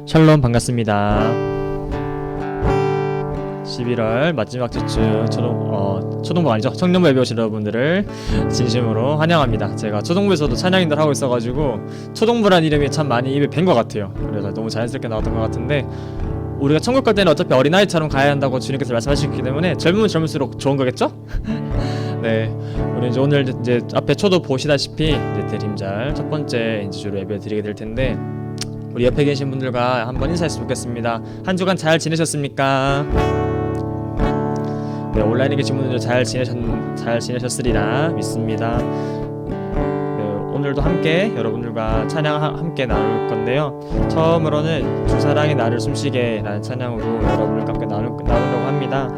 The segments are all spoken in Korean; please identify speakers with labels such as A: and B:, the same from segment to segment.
A: 샬롬 반갑습니다. 11월 마지막 주 초등부 아니죠? 청년부 예배 오신 여러분들을 진심으로 환영합니다. 제가 초등부에서도 찬양인들 하고 있어가지고 초등부란 이름이 참 많이 입에 밴 것 같아요. 그래서 너무 자연스럽게 나왔던 것 같은데, 우리가 천국 갈 때는 어차피 어린아이처럼 가야 한다고 주님께서 말씀하시기 때문에 젊으면 젊을수록 좋은 거겠죠? 네, 우리 이제 오늘 이제 앞에 초도 보시다시피 이제 대림절 첫 번째 이제 주로 예배 드리게 될 텐데, 우리 옆에 계신 분들과 한번 인사했으면 좋겠습니다. 한 주간 잘 지내셨습니까? 네, 온라인에 계신 분들 잘 지내셨으리라 믿습니다. 네, 오늘도 함께 여러분들과 찬양 함께 나눌 건데요. 처음으로는 주 사랑의 나를 숨쉬게 라는 찬양으로 여러분들과 함께 나누려고 합니다.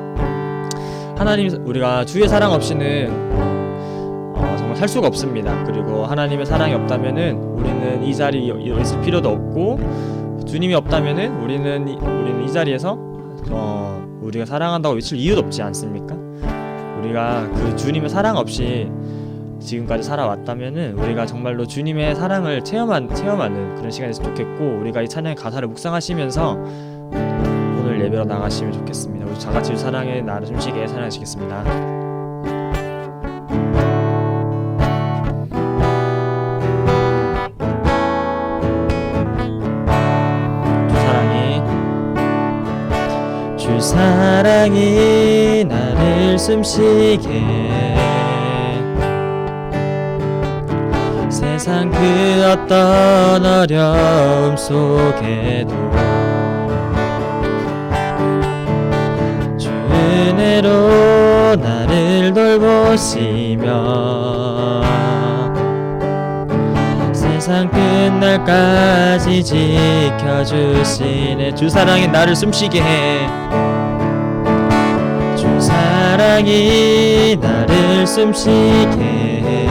A: 하나님, 우리가 주의 사랑 없이는 정말 살 수가 없습니다. 그리고 하나님의 사랑이 없다면은 우리는 이 자리에 있을 필요도 없고, 주님이 없다면은 우리는 이 자리에서 우리가 사랑한다고 외칠 이유도 없지 않습니까? 우리가 그 주님의 사랑 없이 지금까지 살아왔다면은 우리가 정말로 주님의 사랑을 체험하는 그런 시간이 됐으면 좋겠고, 우리가 이 찬양의 가사를 묵상하시면서 오늘 예배로 나가시면 좋겠습니다. 우리 다같이 주 사랑의 나를 숨쉬게 찬양하시겠습니다. 주 사랑이 나를 숨쉬게, 세상 그 어떤 어려움 속에도 주 은혜로 나를 돌보시며 세상 끝날까지 지켜주시네. 주 사랑이 나를 숨쉬게 해. 주 사랑이 나를 숨쉬게 해.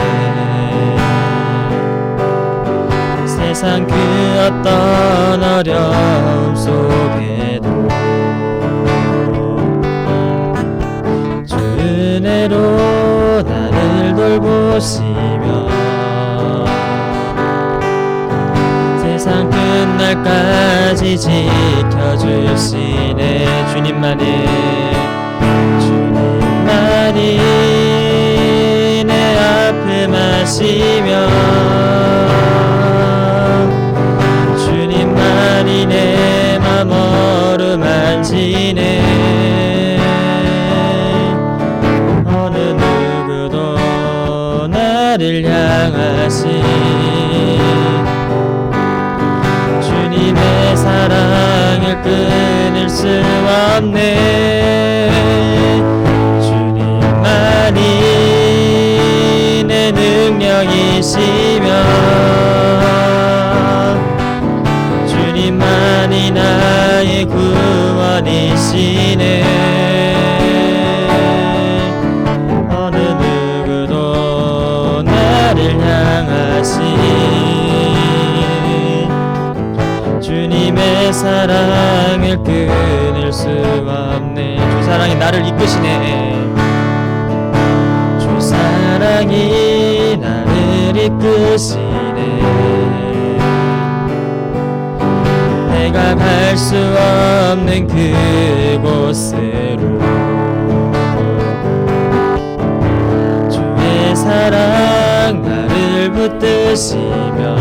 A: 세상 그 어떤 어려움 속에도 주 은혜로 나를 돌보시며 세상 끝날까지 지켜주시네. 주님만이 내 아픔 아시며 주님만이 내 맘 어루만지네. 어느 누구도 나를 향하시 주님의 사랑을 끊을 수 없네. 주님만이 내 능력이시며 주님만이 나의 구원이시네. 어느 누구도 나를 향하시 주님의 사랑을 끊을 수 없네. 주 사랑이 나를 이끄시네. 주 사랑이 나를 이끄시네. 내가 갈 수 없는 그곳으로 주의 사랑 나를 붙드시며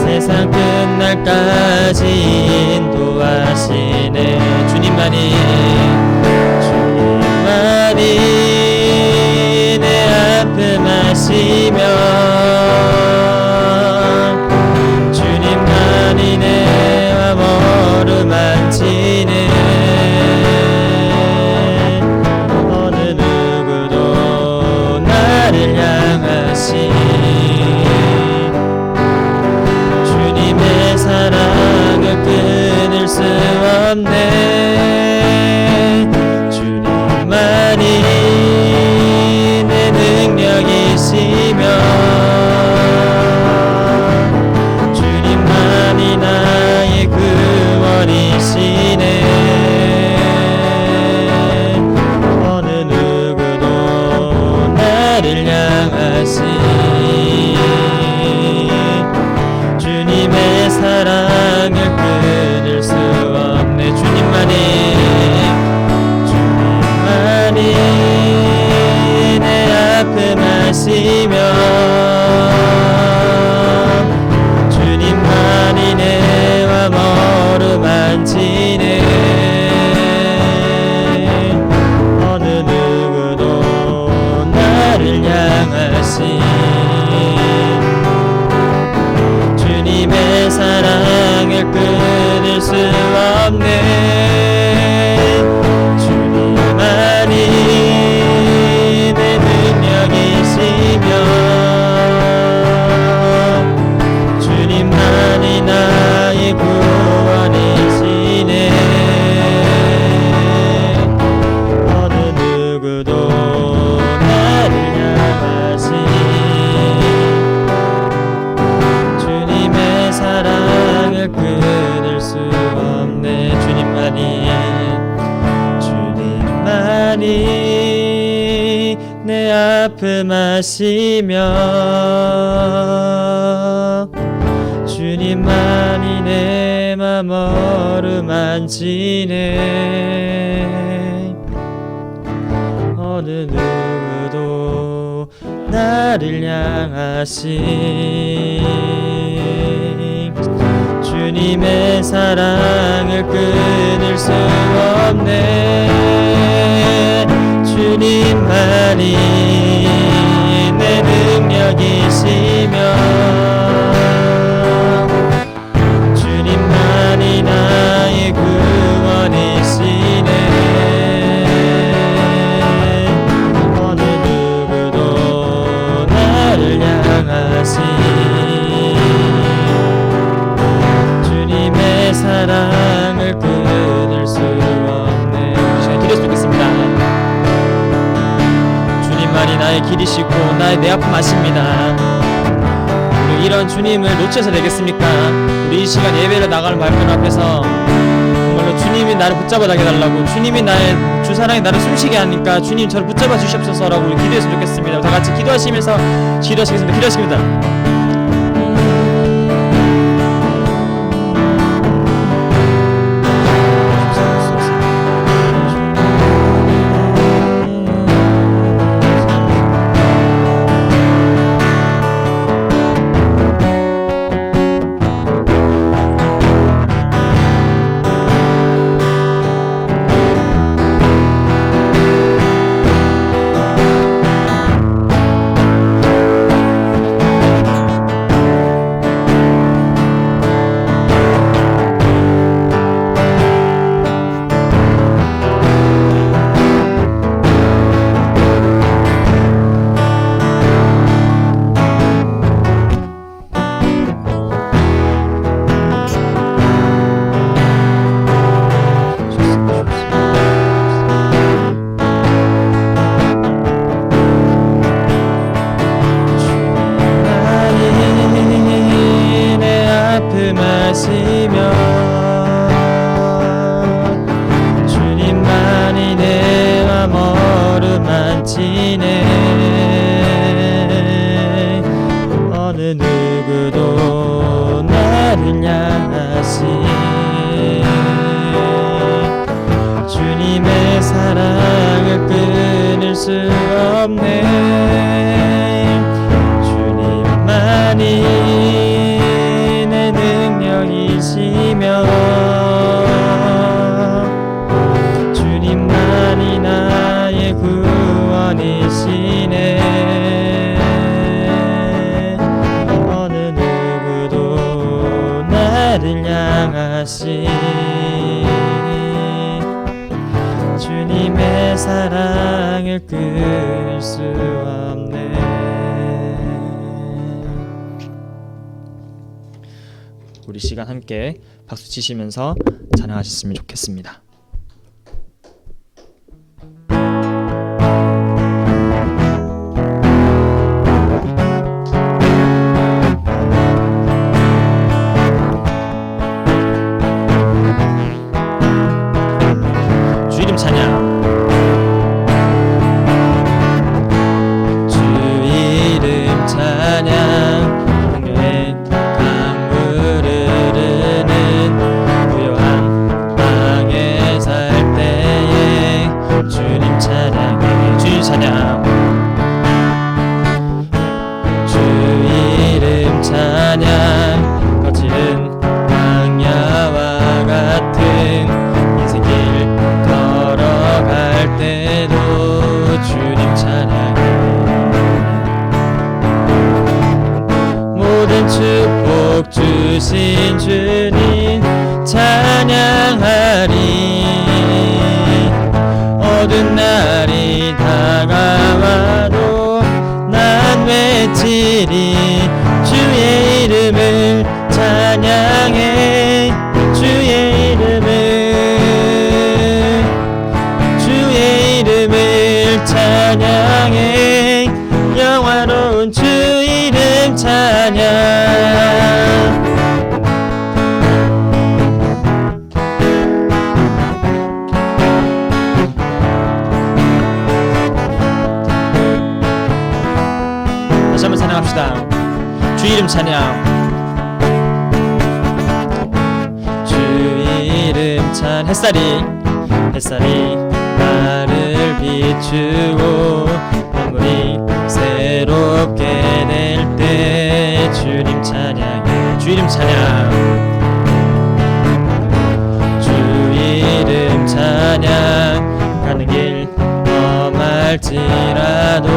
A: 세상 끝날까지 인도하시네. 주님만이 내 아픔 아시며 주님만이 내 맘 어루만지네. 어느 누구도 나를 향하시 주님의 사랑을 끊을 수 없네. 주님만이 내 능력이시며 주님만이 나의 구원이시네. 어느 누구도 나를 향하시 주님 찬양하시며 주님만이 내 맘 어루만지네. 어느 누구도 나를 향하신 주님의 사랑을 끊을 수 없네. 주님만이 내 능력이시며 주님만이 나의 구원이시네. 어느 누구도 나를 향하신 주님의 사랑을 끊을 수 없네. 주님만이 내 아픔 아시며 주님만이 내 맘 어루만지네. 어느 누구도 나를 향하신 주님의 사랑을 끊을 수 없네. 주님만이 내 능력이시며 주님만이 나의 구원이시네. 어느 누구도 나를 향하신 주님의 사랑을 끊을 수 없네. 우리 시간 기도했으면 좋겠습니다. 주님만이 나의 길이시고 나의 내 아픔 아십니다. 우리 이런 주님을 놓쳐서 되겠습니까? 우리 이 시간 예배를 나갈 발문 앞에서 정말로 주님이 나를 붙잡아 달게 달라고, 주님이 나의 주사랑이 나를 숨쉬게 하니까 주님 저를 붙잡아 주시옵소서라고 우리 기도했으면 좋겠습니다. 다 같이 기도하시면서 기도하시겠습니다. 기도하시겠습니다. 주님만이 내 맘 어루만지네. 어느 누구도 나를 향하신 주님의 사랑을 끊을 수 없네. 주님만이 내 능력이시며 주님만이 나의 구원이시네. 어느 누구도 나를 향하신 주님의 사랑을 끊을 수 없네. 우리 시간 함께 박수 치시면서 찬양하셨으면 좋겠습니다. 주 이름 찬양. 주 이름 찬양. 공연의 강물을 흐르는 고요한 땅에 살 때에 주님 찬양해. 주님 찬양. 찬양해. 모든 축복 주신 주님 찬양하리. 어두운 날이 다가와도 난 외치리. 주의 이름을 찬양해. 주의 이름을, 주의 이름을 찬양해. 영화로운 주 이름 찬양. 다시 한번 찬양합시다. 주 이름 찬양. 주 이름 찬. 햇살이 나를 비추고 만물이 새롭게 될 때 주님 찬양해. 주 이름 찬양. 주 이름 찬양. 가는 길 험할지라도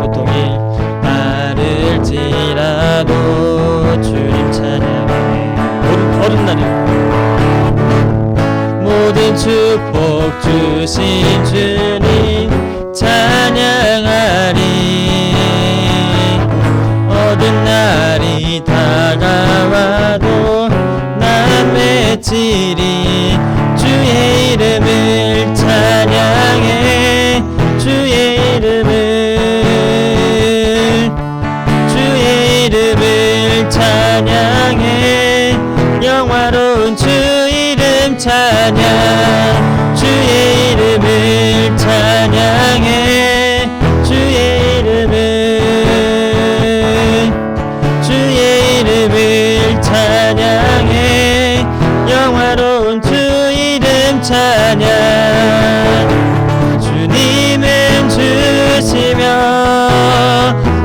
A: 고통이 많을지라도 주님 찬양해. 어두운 날이 모든 축복 주신 주님 찬양하리. 어두운 날이 다가와도 난 외치리. 주의 이름을 찬양해. 주의 이름을, 주의 이름을 찬양해. 영화로운 주 이름 찬양. 주의 이름을 찬양해. 주의 이름을, 주의 이름을 찬양해. 영화로운 주 이름 찬양. 주님은 주시며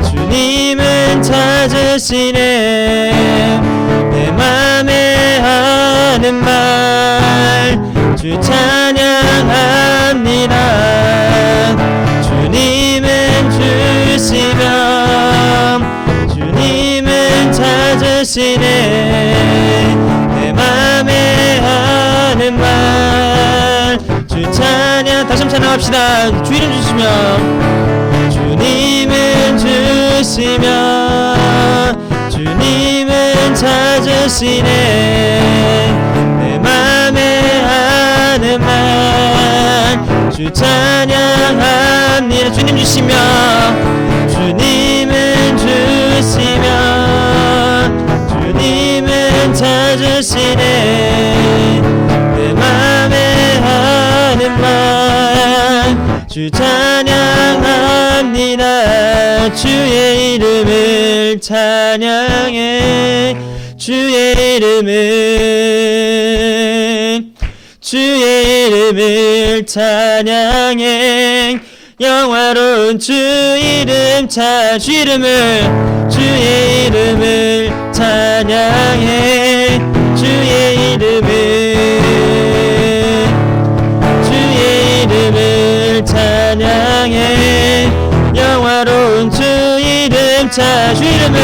A: 주님은 찾으시네. 내 맘에 하는 말 주 찬양합니다. 주님은 주시며 주님은 찾으시네. 내 맘에 하는 말 주 찬양. 다시 한번 찬양합시다. 주 이름 주시며 주님은 주시며 주님은 찾으시네. 내 맘에 하는 말 주 찬양합니다. 주님 주시며 주님은 주시며 주님은 찾으시네. 내 맘에 하는 말 주 찬양합니다. 주의 이름을 찬양해. 주의 이름을, 주의 이름을 찬양해. 영화로운 주 이름 주의 이름을, 주의 이름을 찬양해. 주의 이름을, 주의 이름을 찬양해. 영화로운 주 이름 주의 이름을,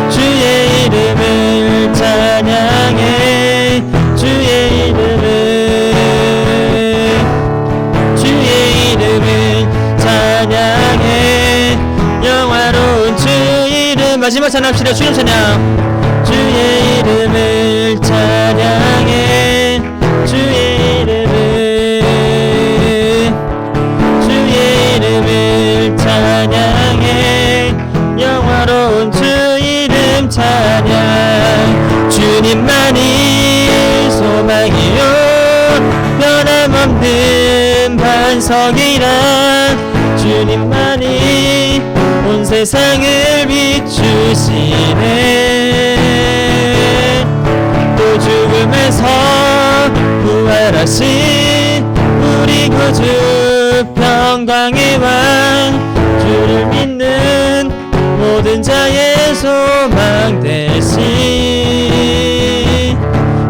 A: 주의 이름을 찬양해. 주의 이름을, 주의 이름을 찬양해. 영화로운 주 이름. 마지막 찬양합시다. 주님 찬양. 주의 이름을 찬양해. 주의 이름을, 주의 이름을 찬양해. 영화로운 주 이름 찬양. 주님만이 소망이요 변함없는 반석이라. 주님만이 온 세상을 비추시네. 또 죽음에서 부활하신 우리 구주 평강의 왕. 주를 믿는 모든 자의 소망 대신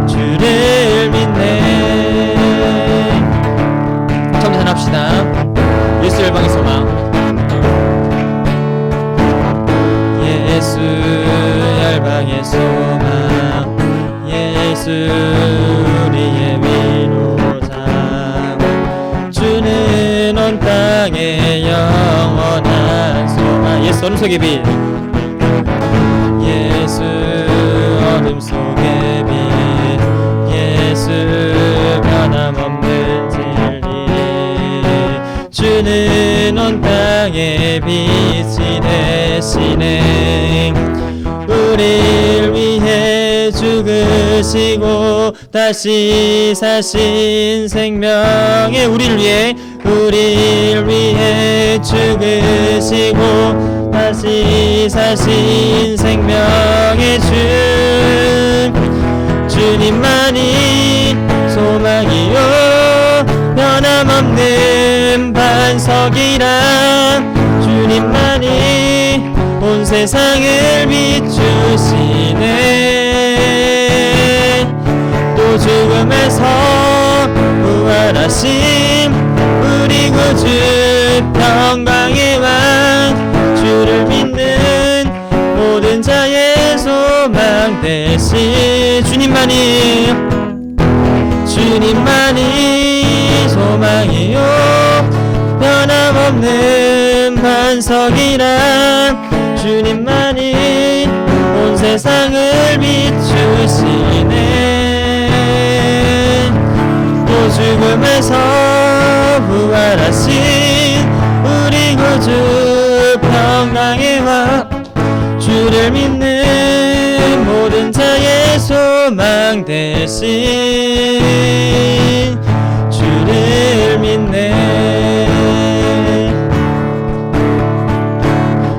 A: 주를 믿네. 처음 찬합시다. 예수 열방의 소망. 예수 열방의 소망, 예수 우리의 위로자, 주는 온 땅의 영원한 소망. 예수 어둠 속의 빛, 예수 어둠 속의 빛, 예수 변함없는 진리, 주는 온 땅의 빛이 되시네. 우릴 위해 죽으시고 다시 사신 생명의, 우릴 위해 죽으시고 다시 사신 생명의 주, 주님만이 소망이요 변함없는 반석이라, 주님만이 온 세상을 비추시네. 또 죽음에서 부활하신 우리 구주 평강의 왕, 주를 믿는 모든 자의 소망 되시, 주님만이 소망이요 변함없는 반석이라, 주님만이 온 세상을 비추시네. 또 죽음에서 부활하신 우리 구주 평강의 왕, 주를 믿는 모든 자의 소망 되신 주를 믿네.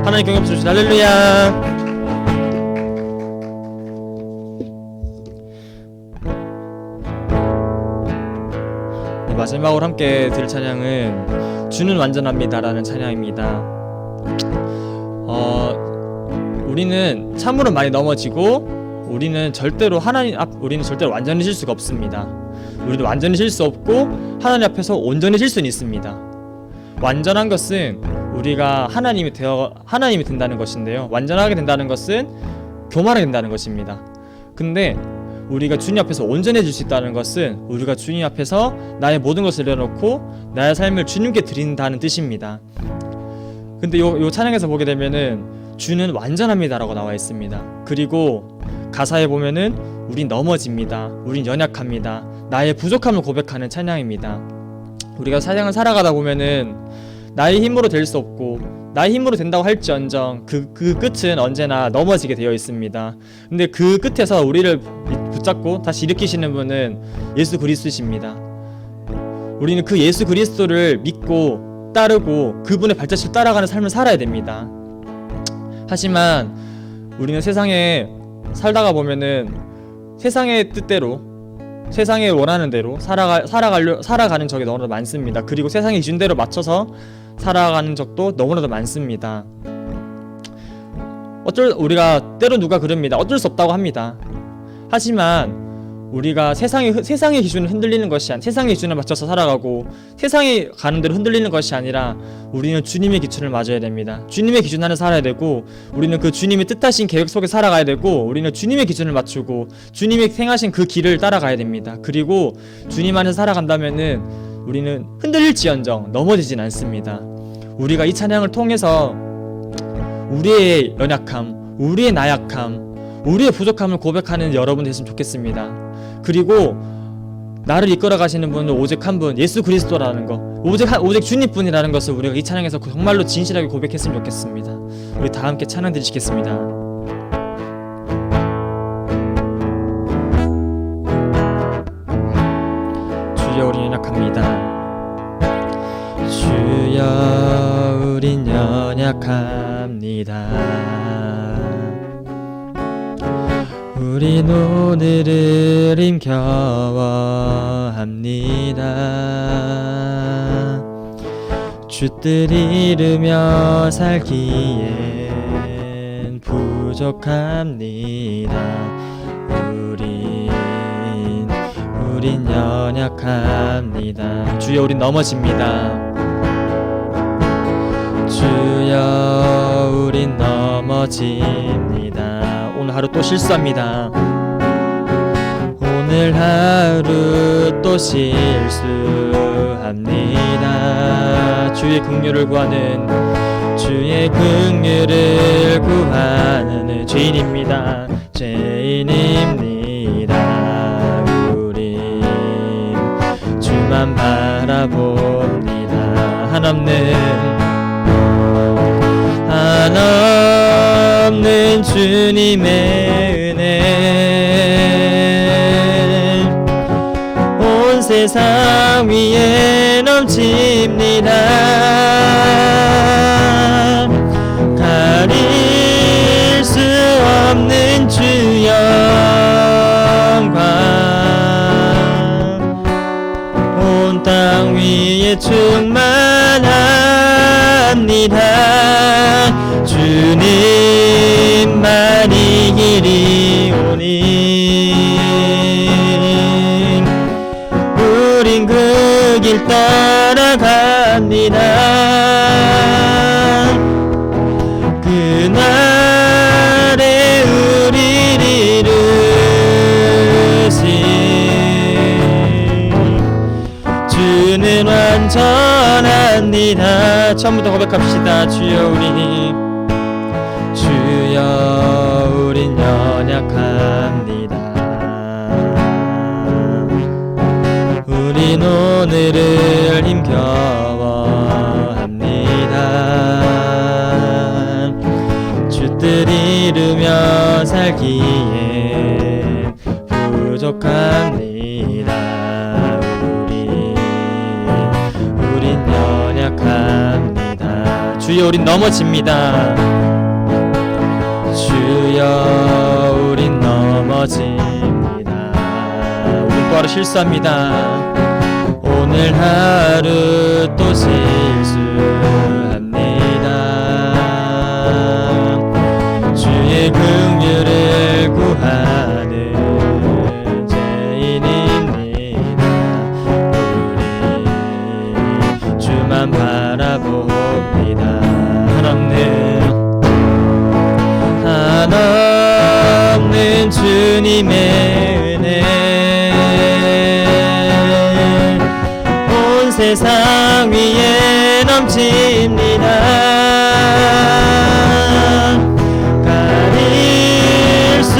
A: 하나님 경외 주시다. 할렐루야. 네, 마지막으로 함께 들을 찬양은 주는 완전합니다라는 찬양입니다. 우리는 참으로 많이 넘어지고 우리는 절대로 완전해질 수가 없습니다. 우리도 완전해질 수 없고 하나님 앞에서 온전해질 수는 있습니다. 완전한 것은 우리가 하나님이 된다는 것인데요, 완전하게 된다는 것은 교만하게 된다는 것입니다. 근데 우리가 주님 앞에서 온전해질 수 있다는 것은 우리가 주님 앞에서 나의 모든 것을 내려놓고 나의 삶을 주님께 드린다는 뜻입니다. 근데 요 찬양에서 보게 되면은 주는 완전합니다라고 나와 있습니다. 그리고 가사에 보면은 우린 넘어집니다, 우린 연약합니다, 나의 부족함을 고백하는 찬양입니다. 우리가 사냥을 살아가다 보면은 나의 힘으로 될 수 없고 나의 힘으로 된다고 할지언정 그 끝은 언제나 넘어지게 되어 있습니다. 근데 그 끝에서 우리를 붙잡고 다시 일으키시는 분은 예수 그리스도십니다. 우리는 그 예수 그리스도를 믿고 따르고 그분의 발자취를 따라가는 삶을 살아야 됩니다. 하지만 우리는 세상에 살다가 보면은 세상의 뜻대로, 세상이 원하는 대로 살아가는 적이 너무나도 많습니다. 그리고 세상의 기준대로 맞춰서 살아가는 적도 너무나도 많습니다. 우리가 때로 누가 그럽니다. 어쩔 수 없다고 합니다. 하지만 우리가 세상의 기준을 흔들리는 것이 아니라, 세상의 기준에 맞춰서 살아가고 세상이 가는 대로 흔들리는 것이 아니라 우리는 주님의 기준을 맞아야 됩니다. 주님의 기준 안에 살아야 되고, 우리는 그 주님의 뜻하신 계획 속에 살아가야 되고, 우리는 주님의 기준을 맞추고 주님이 행하신 그 길을 따라가야 됩니다. 그리고 주님 안에서 살아간다면은 우리는 흔들릴지언정 넘어지진 않습니다. 우리가 이 찬양을 통해서 우리의 연약함, 우리의 나약함, 우리의 부족함을 고백하는 여러분 됐으면 좋겠습니다. 그리고 나를 이끌어 가시는 분은 오직 한 분, 예수 그리스도라는 것, 오직 주님뿐이라는 것을 우리가 이 찬양에서 정말로 진실하게 고백했으면 좋겠습니다. 우리 다 함께 찬양 드리시겠습니다. 주여 우린 연약합니다. 주여 우린 연약합니다. 우린 오늘을 힘겨워합니다. 주 뜻 이루며 살기엔 부족합니다. 우린 연약합니다. 주여 우린 넘어집니다. 넘어집니다. 오늘 하루 또 실수합니다. 오늘 하루 또 실수합니다. 주의 긍휼을 구하는 주의 긍휼을 구하는 죄인입니다. 죄인입니다. 우리 주만 바라봅니다. 한없는 주님의 은혜 온 세상 위에 넘칩니다. 가릴 수 없는 주 영광 온 땅 위에 충만합니다. 주님만이 길이오니 우린 그 길 따라갑니다. 그날에 우리를 이루신 주는 완전합니다. 처음부터 고백합시다. 주여 우린 연약합니다. 우린 오늘을 힘겨워합니다. 주 뜻 이루며 살기에 부족합니다. 우린 연약합니다. 주여 우린 넘어집니다. 주여 우린 넘어집니다. 우린 또 하루 실수합니다. 오늘 하루 또 실수합니다. 주의 긍휼을 구하는 죄인입니다. 우리 주만 바라봅니다. 한없는 주님의 은혜 온 세상 위에 넘칩니다. 가릴 수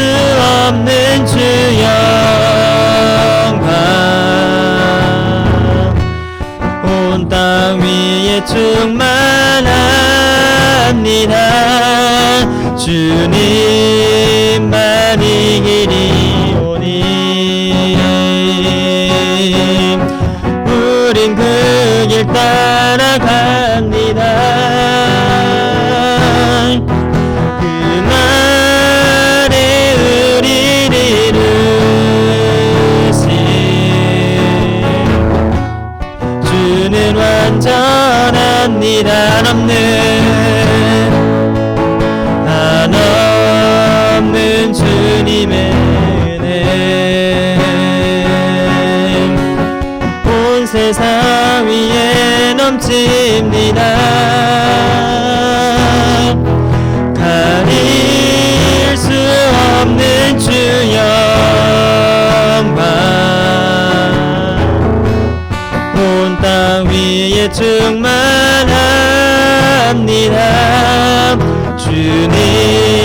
A: 없는 주 영광 온 땅 위에 충만합니다. 주님만이 길이오니 우린 그 길 따라갑니다. 그날에 우리를 이루신 주는 완전합니다. 한없는 주님의 은혜 온 세상 위에 넘칩니다. 가릴 수 없는 주 영광 온 땅 위에 충만합니다.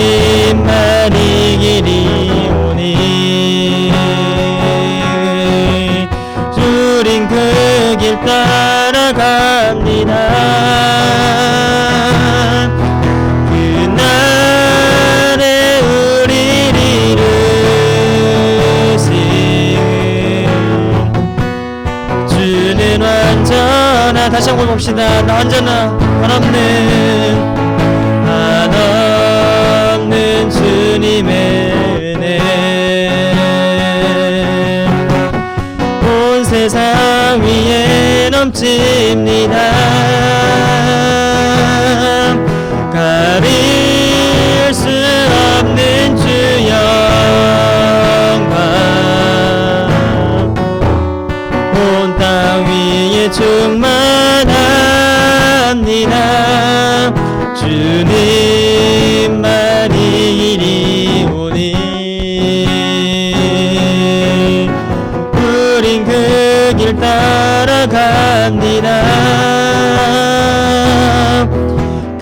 A: 주님만이 길이오니 우린 그 길 따라갑니다. 그날에 우리를 이루신 주는 완전한 다시 한번 봅시다. 나 완전한 한없는 주님의 은혜 온 세상 위에 넘칩니다. 가릴 수 없는 주 영광 온 땅 위에 충만합니다. 주님만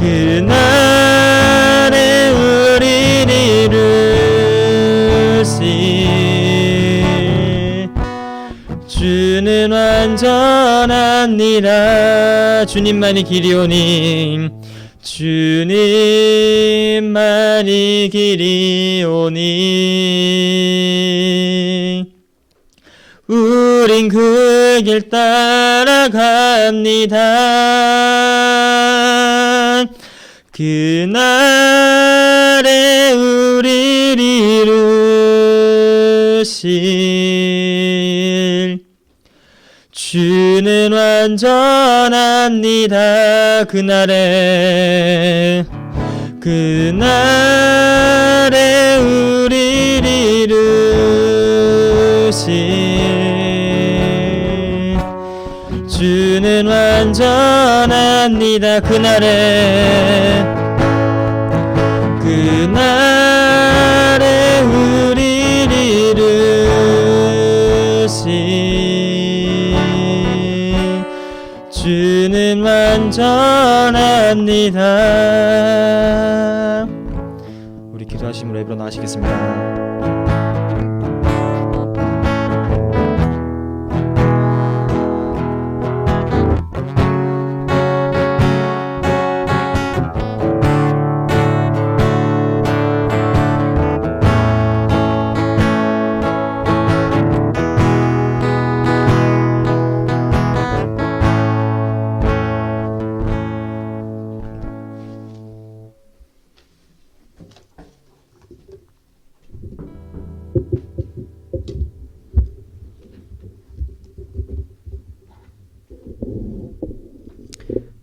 A: 그날에 우리를 이루시 주는 완전합니다. 주님만이 길이오니 주님만이 길이오니 우린 그 길 따라갑니다. 그날에 우리를 이루실 주는 완전합니다. 그날에 우리를 이루실 주는 완전합니다. 그날에 우리를 이루시 주는 완전합니다. 우리 기도하심으로 예배로 나가시겠습니다.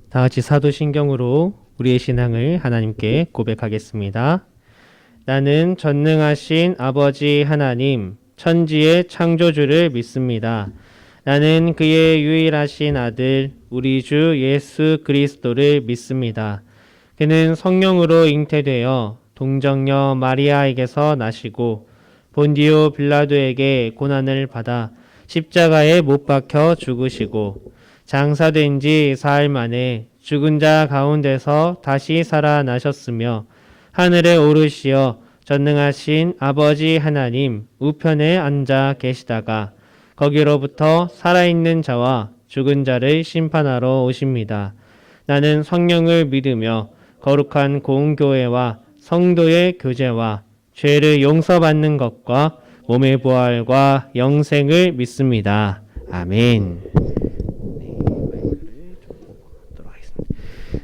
B: 다 같이 사도신경으로 우리의 신앙을 하나님께 고백하겠습니다. 나는 전능하신 아버지 하나님, 천지의 창조주를 믿습니다. 나는 그의 유일하신 아들, 우리 주 예수 그리스도를 믿습니다. 그는 성령으로 잉태되어 동정녀 마리아에게서 나시고 본디오 빌라도에게 고난을 받아 십자가에 못 박혀 죽으시고 장사된 지 사흘 만에 죽은 자 가운데서 다시 살아나셨으며 하늘에 오르시어 전능하신 아버지 하나님 우편에 앉아 계시다가 거기로부터 살아있는 자와 죽은 자를 심판하러 오십니다. 나는 성령을 믿으며 거룩한 공교회와 성도의 교제와 죄를 용서받는 것과 몸의 부활과 영생을 믿습니다. 아멘.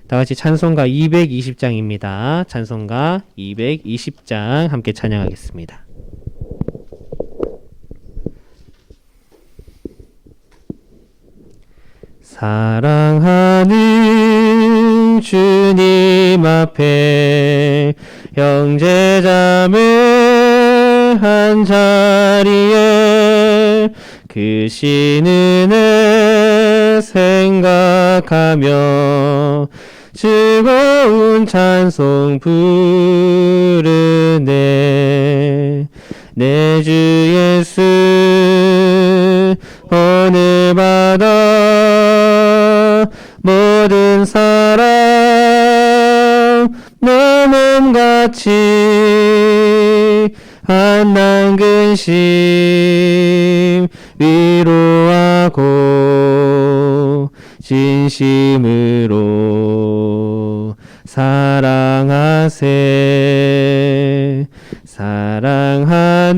B: 다 같이 찬송가 220장입니다. 찬송가 220장 함께 찬양하겠습니다. 사랑하는 주님 앞에 형제자매 한 자리에 그 신은혜 생각하며 즐거운 찬송 부르네. 내 주 예수 오늘 받아 모든 사람 내 몸같이 한난 근심 위로하고 진심으로 사랑하세. 사랑하는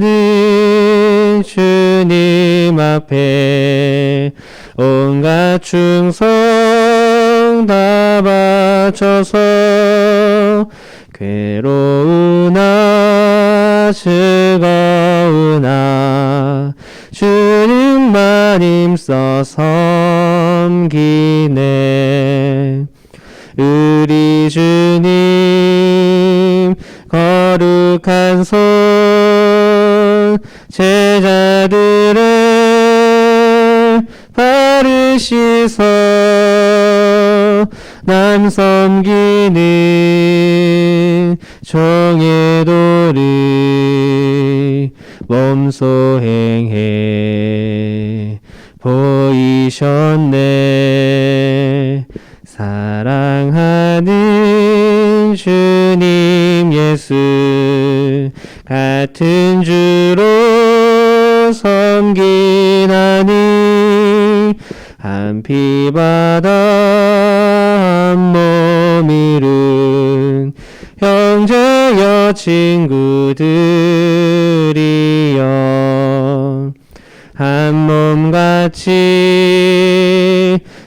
B: 주님 앞에 온갖 충성 다 바쳐서 괴로우나 즐거우나 주님만 힘써 섬기네. 우리 주님 거룩한 손 제자들의 발을 씻어 남 섬기는 종의 도를 몸소 행해 보이셨네. 사랑하는 주님 예수 같은 주로 섬기나니 한 피바다 한 몸 이룬 형제여 친구들이여 한 몸같이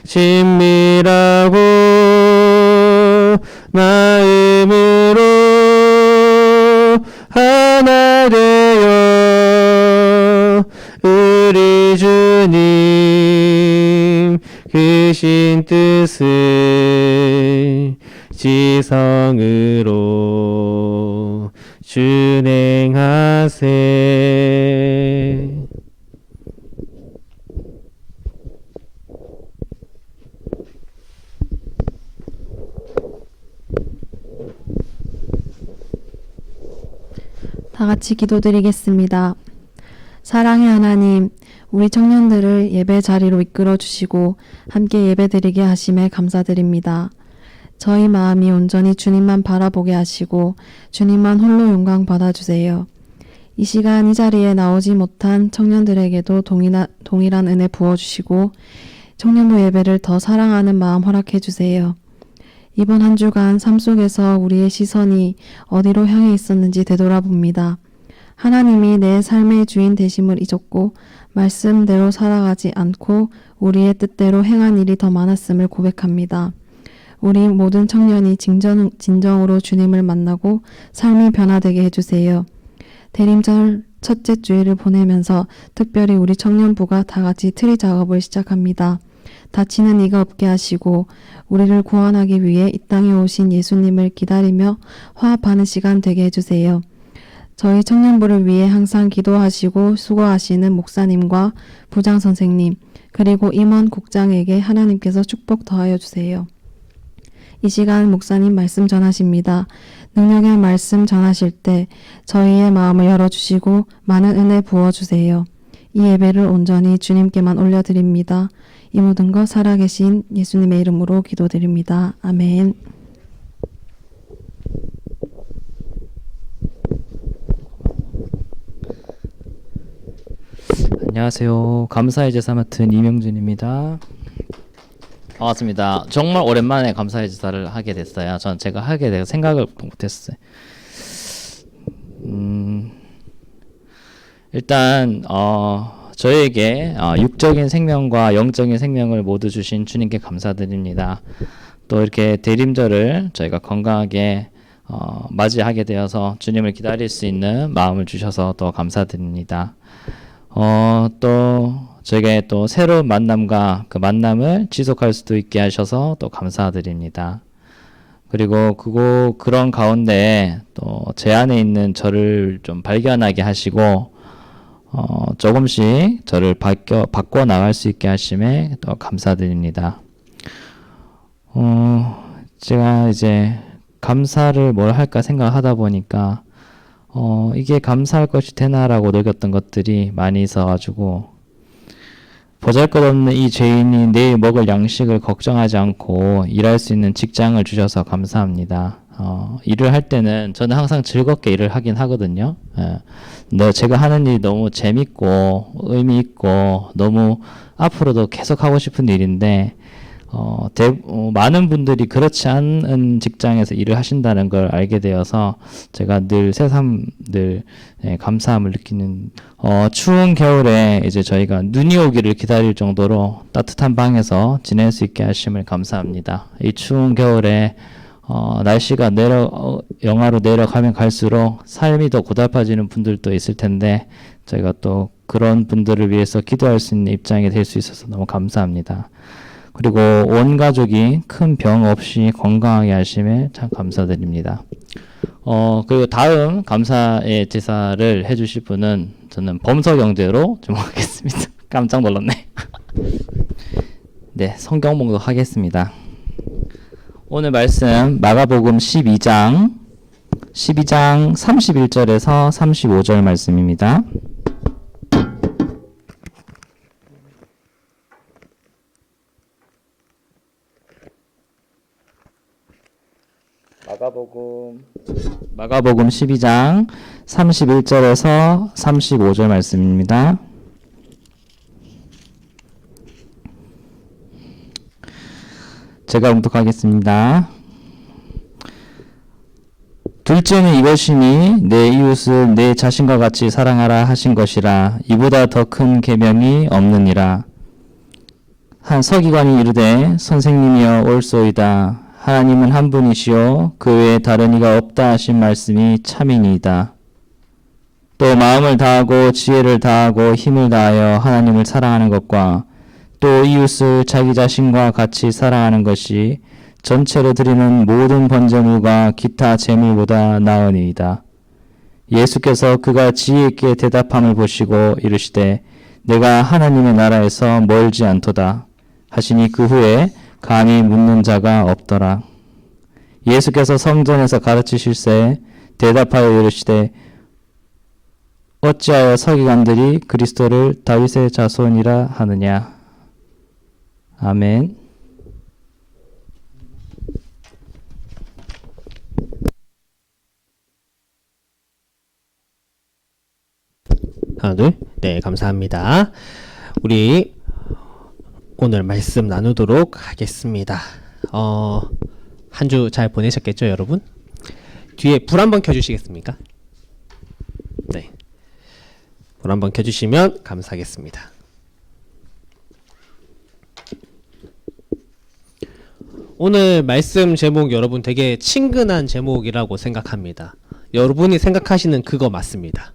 B: 친밀하고 마음으로 하나 되어 우리 주님 크신 뜻을 지성으로 준행하세.
C: 다 같이 기도드리겠습니다. 사랑의 하나님, 우리 청년들을 예배 자리로 이끌어 주시고 함께 예배드리게 하심에 감사드립니다. 저희 마음이 온전히 주님만 바라보게 하시고 주님만 홀로 영광 받아주세요. 이 시간 이 자리에 나오지 못한 청년들에게도 동일한 은혜 부어주시고 청년부 예배를 더 사랑하는 마음 허락해 주세요. 이번 한 주간 삶 속에서 우리의 시선이 어디로 향해 있었는지 되돌아봅니다. 하나님이 내 삶의 주인 되심을 잊었고 말씀대로 살아가지 않고 우리의 뜻대로 행한 일이 더 많았음을 고백합니다. 우리 모든 청년이 진정으로 주님을 만나고 삶이 변화되게 해주세요. 대림절 첫째 주일을 보내면서 특별히 우리 청년부가 다 같이 트리 작업을 시작합니다. 다치는 이가 없게 하시고 우리를 구원하기 위해 이 땅에 오신 예수님을 기다리며 화합하는 시간 되게 해주세요. 저희 청년부를 위해 항상 기도하시고 수고하시는 목사님과 부장 선생님 그리고 임원 국장에게 하나님께서 축복 더하여 주세요. 이 시간 목사님 말씀 전하십니다. 능력의 말씀 전하실 때 저희의 마음을 열어주시고 많은 은혜 부어주세요. 이 예배를 온전히 주님께만 올려드립니다. 이 모든 것 살아계신 예수님의 이름으로 기도드립니다. 아멘.
D: 안녕하세요. 감사의 제사 맡은 이명준입니다. 반갑습니다. 정말 오랜만에 감사의 제사를 하게 됐어요. 전 제가 하게 돼서 생각을 못했어요. 일단 저에게 육적인 생명과 영적인 생명을 모두 주신 주님께 감사드립니다. 또 이렇게 대림절을 저희가 건강하게 맞이하게 되어서 주님을 기다릴 수 있는 마음을 주셔서 또 감사드립니다. 또 저에게 또 새로운 만남과 그 만남을 지속할 수도 있게 하셔서 또 감사드립니다. 그리고 그런 가운데 또 제 안에 있는 저를 좀 발견하게 하시고 조금씩 저를 바꿔 나갈 수 있게 하심에 또 감사드립니다. 제가 이제 감사를 뭘 할까 생각하다 보니까 이게 감사할 것이 되나라고 느꼈던 것들이 많이 있어가지고 보잘것없는 이 죄인이 내일 먹을 양식을 걱정하지 않고 일할 수 있는 직장을 주셔서 감사합니다. 일을 할 때는 저는 항상 즐겁게 일을 하긴 하거든요. 제가 하는 일이 너무 재밌고 의미 있고 너무 앞으로도 계속 하고 싶은 일인데 많은 분들이 그렇지 않은 직장에서 일을 하신다는 걸 알게 되어서 제가 늘 새삼 감사함을 느끼는 추운 겨울에 이제 저희가 눈이 오기를 기다릴 정도로 따뜻한 방에서 지낼 수 있게 하심을 감사합니다. 이 추운 겨울에 날씨가 영하로 내려가면 갈수록 삶이 더 고달파지는 분들도 있을 텐데 저희가 또 그런 분들을 위해서 기도할 수 있는 입장이 될 수 있어서 너무 감사합니다. 그리고 온 가족이 큰 병 없이 건강하게 하심에 참 감사드립니다. 그리고 다음 감사의 제사를 해주실 분은 저는 범석 형제로 주목하겠습니다. 깜짝 놀랐네. 네, 성경 봉독하겠습니다. 오늘 말씀 마가복음 12장 31절에서 35절 말씀입니다. 마가복음 12장 31절에서 35절 말씀입니다. 제가 봉독하겠습니다. 둘째는 이것이니 내 이웃을 내 자신과 같이 사랑하라 하신 것이라. 이보다 더 큰 계명이 없느니라. 한 서기관이 이르되 선생님이여 옳소이다. 하나님은 한 분이시요 그 외에 다른 이가 없다 하신 말씀이 참이니이다. 또 마음을 다하고 지혜를 다하고 힘을 다하여 하나님을 사랑하는 것과 또 이웃을 자기 자신과 같이 사랑하는 것이 전체로 드리는 모든 번제물과 기타 제물보다 나으니이다. 예수께서 그가 지혜 있게 대답함을 보시고 이르시되 내가 하나님의 나라에서 멀지 않도다 하시니 그 후에 감히 묻는 자가 없더라. 예수께서 성전에서 가르치실새 대답하여 이르시되 어찌하여 서기관들이 그리스도를 다윗의 자손이라 하느냐. 아멘.
E: 하나, 둘. 네, 감사합니다. 우리 오늘 말씀 나누도록 하겠습니다. 한 주 잘 보내셨겠죠, 여러분? 뒤에 불 한번 켜주시겠습니까? 네. 불 한번 켜주시면 감사하겠습니다. 오늘 말씀 제목 여러분 되게 친근한 제목이라고 생각합니다. 여러분이 생각하시는 그거 맞습니다.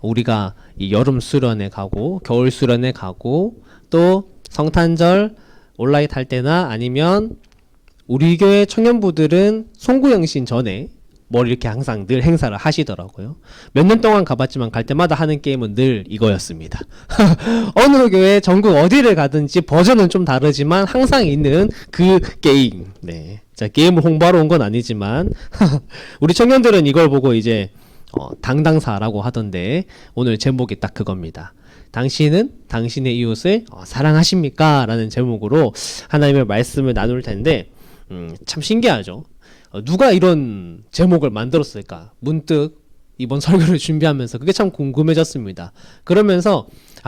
E: 우리가 이 여름 수련회 가고 겨울 수련회 가고 또 성탄절 온라인 할 때나 아니면 우리 교회 청년부들은 송구영신 전에 뭘 이렇게 항상 늘 행사를 하시더라고요. 몇 년 동안 가봤지만 갈 때마다 하는 게임은 늘 이거였습니다. 어느 교회 전국 어디를 가든지 버전은 좀 다르지만 항상 있는 그 게임. 네. 자, 게임을 홍보하러 온 건 아니지만 우리 청년들은 이걸 보고 이제 당당사라고 하던데 오늘 제목이 딱 그겁니다. 당신은 당신의 이웃을 사랑하십니까? 라는 제목으로 하나님의 말씀을 나눌 텐데 참 신기하죠. 누가 이런 제목을 만들었을까? 문득 이번 설교를 준비하면서 그게 참 궁금해졌습니다. 그러면서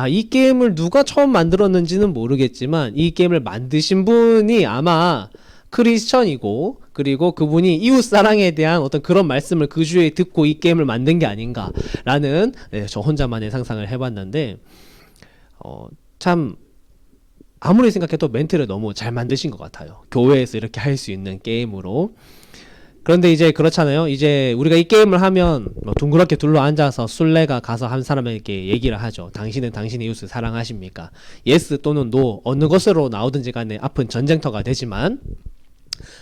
E: 이 게임을 누가 처음 만들었는지는 모르겠지만 이 게임을 만드신 분이 아마 크리스천이고 그리고 그분이 이웃 사랑에 대한 어떤 그런 말씀을 그 주에 듣고 이 게임을 만든 게 아닌가라는 저 혼자만의 상상을 해봤는데 참 아무리 생각해도 멘트를 너무 잘 만드신 것 같아요. 교회에서 이렇게 할 수 있는 게임으로. 그런데 이제 그렇잖아요. 이제 우리가 이 게임을 하면 둥그렇게 둘러 앉아서 술래가 가서 한 사람에게 얘기를 하죠. 당신은 당신의 이웃을 사랑하십니까? 예스 또는 노 어느 것으로 나오든지 간에 앞은 전쟁터가 되지만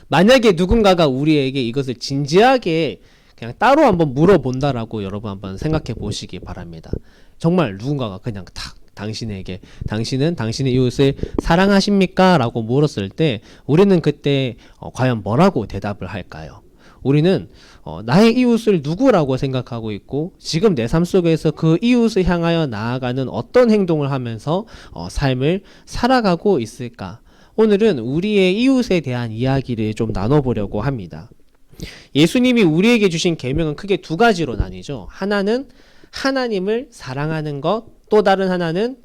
E: 만약에 누군가가 우리에게 이것을 진지하게 그냥 따로 한번 물어본다라고 여러분 한번 생각해 보시기 바랍니다. 정말 누군가가 그냥 탁 당신에게 당신은 당신의 이웃을 사랑하십니까? 라고 물었을 때 우리는 그때 과연 뭐라고 대답을 할까요? 우리는 나의 이웃을 누구라고 생각하고 있고 지금 내 삶 속에서 그 이웃을 향하여 나아가는 어떤 행동을 하면서 삶을 살아가고 있을까? 오늘은 우리의 이웃에 대한 이야기를 좀 나눠보려고 합니다. 예수님이 우리에게 주신 계명은 크게 두 가지로 나뉘죠. 하나는 하나님을 사랑하는 것, 또 다른 하나는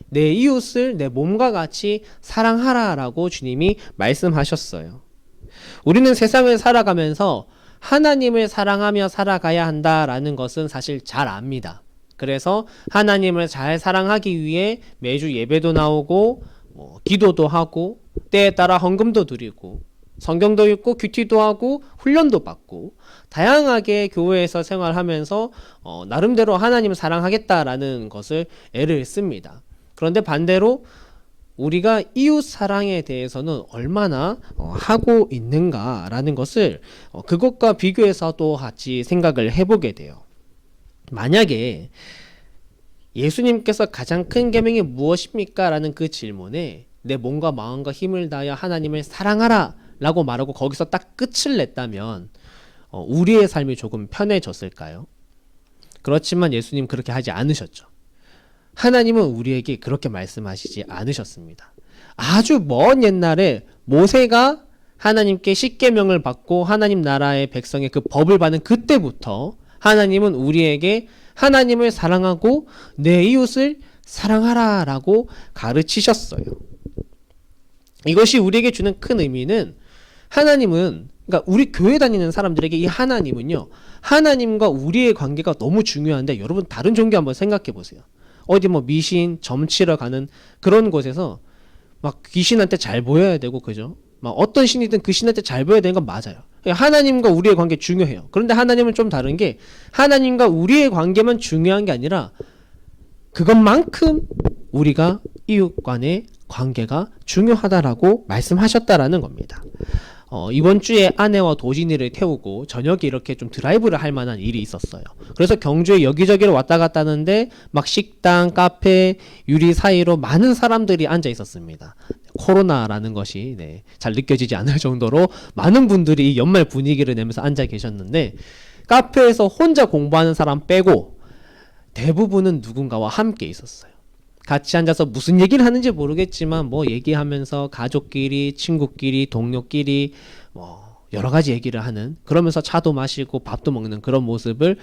E: 내 이웃을 내 몸과 같이 사랑하라 라고 주님이 말씀하셨어요. 우리는 세상을 살아가면서 하나님을 사랑하며 살아가야 한다라는 것은 사실 잘 압니다. 그래서 하나님을 잘 사랑하기 위해 매주 예배도 나오고 기도도 하고 때에 따라 헌금도 드리고 성경도 읽고 큐티도 하고 훈련도 받고 다양하게 교회에서 생활하면서 나름대로 하나님을 사랑하겠다라는 것을 애를 씁니다. 그런데 반대로 우리가 이웃 사랑에 대해서는 얼마나 하고 있는가라는 것을 그것과 비교해서 또 같이 생각을 해보게 돼요. 만약에 예수님께서 가장 큰 계명이 무엇입니까? 라는 그 질문에 내 몸과 마음과 힘을 다하여 하나님을 사랑하라 라고 말하고 거기서 딱 끝을 냈다면 우리의 삶이 조금 편해졌을까요? 그렇지만 예수님 그렇게 하지 않으셨죠. 하나님은 우리에게 그렇게 말씀하시지 않으셨습니다. 아주 먼 옛날에 모세가 하나님께 십계명을 받고 하나님 나라의 백성의 그 법을 받는 그때부터 하나님은 우리에게 하나님을 사랑하고 내 이웃을 사랑하라라고 가르치셨어요. 이것이 우리에게 주는 큰 의미는 하나님은, 그러니까 우리 교회 다니는 사람들에게 이 하나님은요, 하나님과 우리의 관계가 너무 중요한데, 여러분 다른 종교 한번 생각해 보세요. 어디 뭐 미신, 점치러 가는 그런 곳에서 막 귀신한테 잘 보여야 되고, 그죠? 막 어떤 신이든 그 신한테 잘 보여야 되는 건 맞아요. 하나님과 우리의 관계 중요해요. 그런데 하나님은 좀 다른 게, 하나님과 우리의 관계만 중요한 게 아니라 그것만큼 우리가 이웃 간의 관계가 중요하다라고 말씀하셨다라는 겁니다. 이번 주에 아내와 도진이를 태우고 저녁에 이렇게 좀 드라이브를 할 만한 일이 있었어요. 그래서 경주에 여기저기를 왔다 갔다 하는데 막 식당, 카페, 유리 사이로 많은 사람들이 앉아 있었습니다. 코로나라는 것이 잘 느껴지지 않을 정도로 많은 분들이 이 연말 분위기를 내면서 앉아 계셨는데, 카페에서 혼자 공부하는 사람 빼고 대부분은 누군가와 함께 있었어요. 같이 앉아서 무슨 얘기를 하는지 모르겠지만 뭐 얘기하면서 가족끼리, 친구끼리, 동료끼리 뭐 여러 가지 얘기를 하는, 그러면서 차도 마시고 밥도 먹는 그런 모습을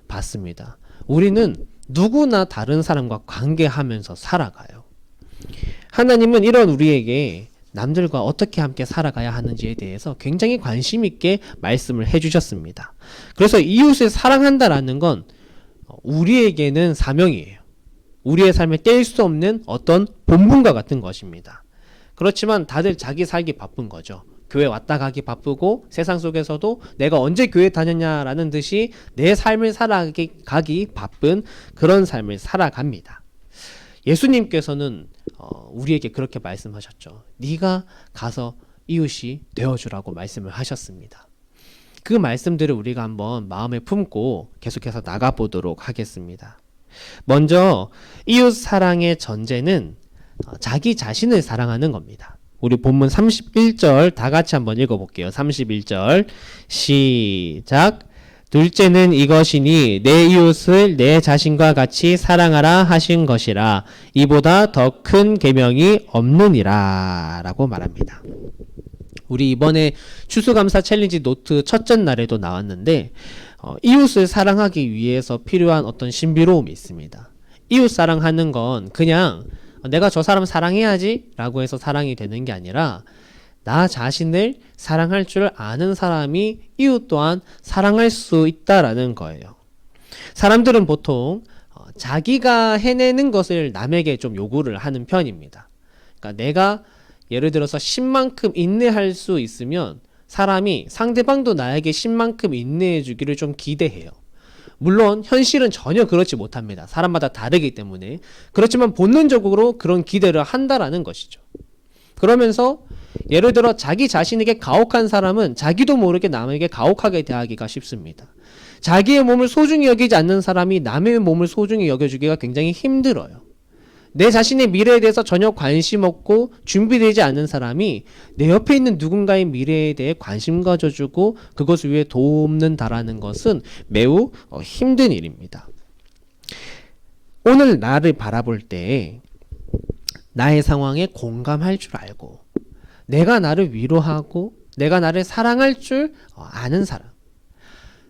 E: 봤습니다. 우리는 누구나 다른 사람과 관계하면서 살아가요. 하나님은 이런 우리에게 남들과 어떻게 함께 살아가야 하는지에 대해서 굉장히 관심 있게 말씀을 해주셨습니다. 그래서 이웃을 사랑한다라는 건 우리에게는 사명이에요. 우리의 삶에 뗄 수 없는 어떤 본분과 같은 것입니다. 그렇지만 다들 자기 살기 바쁜 거죠. 교회 왔다 가기 바쁘고 세상 속에서도 내가 언제 교회 다녔냐라는 듯이 내 삶을 살아가기 바쁜 그런 삶을 살아갑니다. 예수님께서는 우리에게 그렇게 말씀하셨죠. 네가 가서 이웃이 되어주라고 말씀을 하셨습니다. 그 말씀들을 우리가 한번 마음에 품고 계속해서 나가보도록 하겠습니다. 먼저 이웃 사랑의 전제는 자기 자신을 사랑하는 겁니다. 우리 본문 31절 다 같이 한번 읽어볼게요. 31절 시작. 둘째는 이것이니 내 이웃을 내 자신과 같이 사랑하라 하신 것이라. 이보다 더 큰 계명이 없느니라 라고 말합니다. 우리 이번에 추수감사 챌린지 노트 첫째 날에도 나왔는데 이웃을 사랑하기 위해서 필요한 어떤 신비로움이 있습니다. 이웃 사랑하는 건 그냥 내가 저 사람 사랑해야지 라고 해서 사랑이 되는 게 아니라 나 자신을 사랑할 줄 아는 사람이 이웃 또한 사랑할 수 있다라는 거예요. 사람들은 보통 자기가 해내는 것을 남에게 좀 요구를 하는 편입니다. 그러니까 내가 예를 들어서 10만큼 인내할 수 있으면 사람이 상대방도 나에게 10만큼 인내해 주기를 좀 기대해요. 물론 현실은 전혀 그렇지 못합니다. 사람마다 다르기 때문에. 그렇지만 본능적으로 그런 기대를 한다라는 것이죠. 그러면서 예를 들어 자기 자신에게 가혹한 사람은 자기도 모르게 남에게 가혹하게 대하기가 쉽습니다. 자기의 몸을 소중히 여기지 않는 사람이 남의 몸을 소중히 여겨주기가 굉장히 힘들어요. 내 자신의 미래에 대해서 전혀 관심 없고 준비되지 않은 사람이 내 옆에 있는 누군가의 미래에 대해 관심 가져주고 그것을 위해 돕는다라는 것은 매우 힘든 일입니다. 오늘 나를 바라볼 때 나의 상황에 공감할 줄 알고 내가 나를 위로하고 내가 나를 사랑할 줄 아는 사람,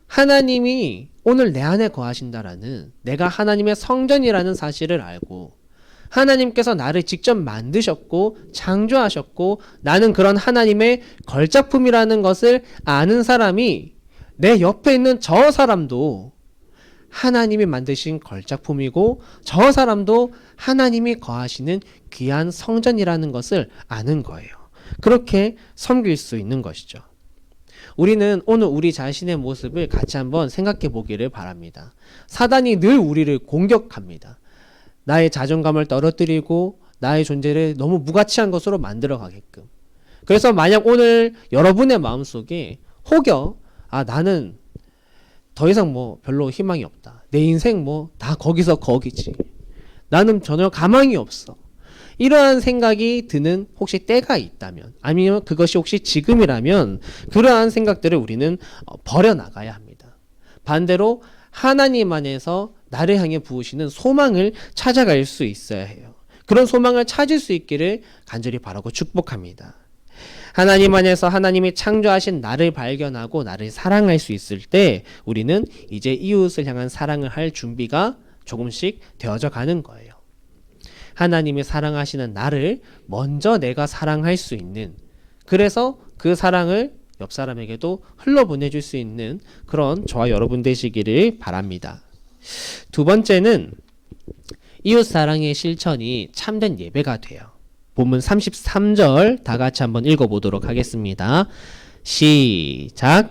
E: 하나님이 오늘 내 안에 거하신다라는, 내가 하나님의 성전이라는 사실을 알고 하나님께서 나를 직접 만드셨고 창조하셨고 나는 그런 하나님의 걸작품이라는 것을 아는 사람이 내 옆에 있는 저 사람도 하나님이 만드신 걸작품이고 저 사람도 하나님이 거하시는 귀한 성전이라는 것을 아는 거예요. 그렇게 섬길 수 있는 것이죠. 우리는 오늘 우리 자신의 모습을 같이 한번 생각해 보기를 바랍니다. 사단이 늘 우리를 공격합니다. 나의 자존감을 떨어뜨리고 나의 존재를 너무 무가치한 것으로 만들어 가게끔. 그래서 만약 오늘 여러분의 마음속에 혹여 나는 더 이상 뭐 별로 희망이 없다. 내 인생 뭐 다 거기서 거기지. 나는 전혀 가망이 없어. 이러한 생각이 드는 혹시 때가 있다면, 아니면 그것이 혹시 지금이라면 그러한 생각들을 우리는 버려나가야 합니다. 반대로 하나님 안에서 나를 향해 부으시는 소망을 찾아갈 수 있어야 해요. 그런 소망을 찾을 수 있기를 간절히 바라고 축복합니다. 하나님 안에서 하나님이 창조하신 나를 발견하고 나를 사랑할 수 있을 때 우리는 이제 이웃을 향한 사랑을 할 준비가 조금씩 되어져 가는 거예요. 하나님이 사랑하시는 나를 먼저 내가 사랑할 수 있는, 그래서 그 사랑을 옆 사람에게도 흘러보내줄 수 있는 그런 저와 여러분 되시기를 바랍니다. 두 번째는 이웃 사랑의 실천이 참된 예배가 돼요. 본문 33절 다 같이 한번 읽어보도록 하겠습니다. 시작.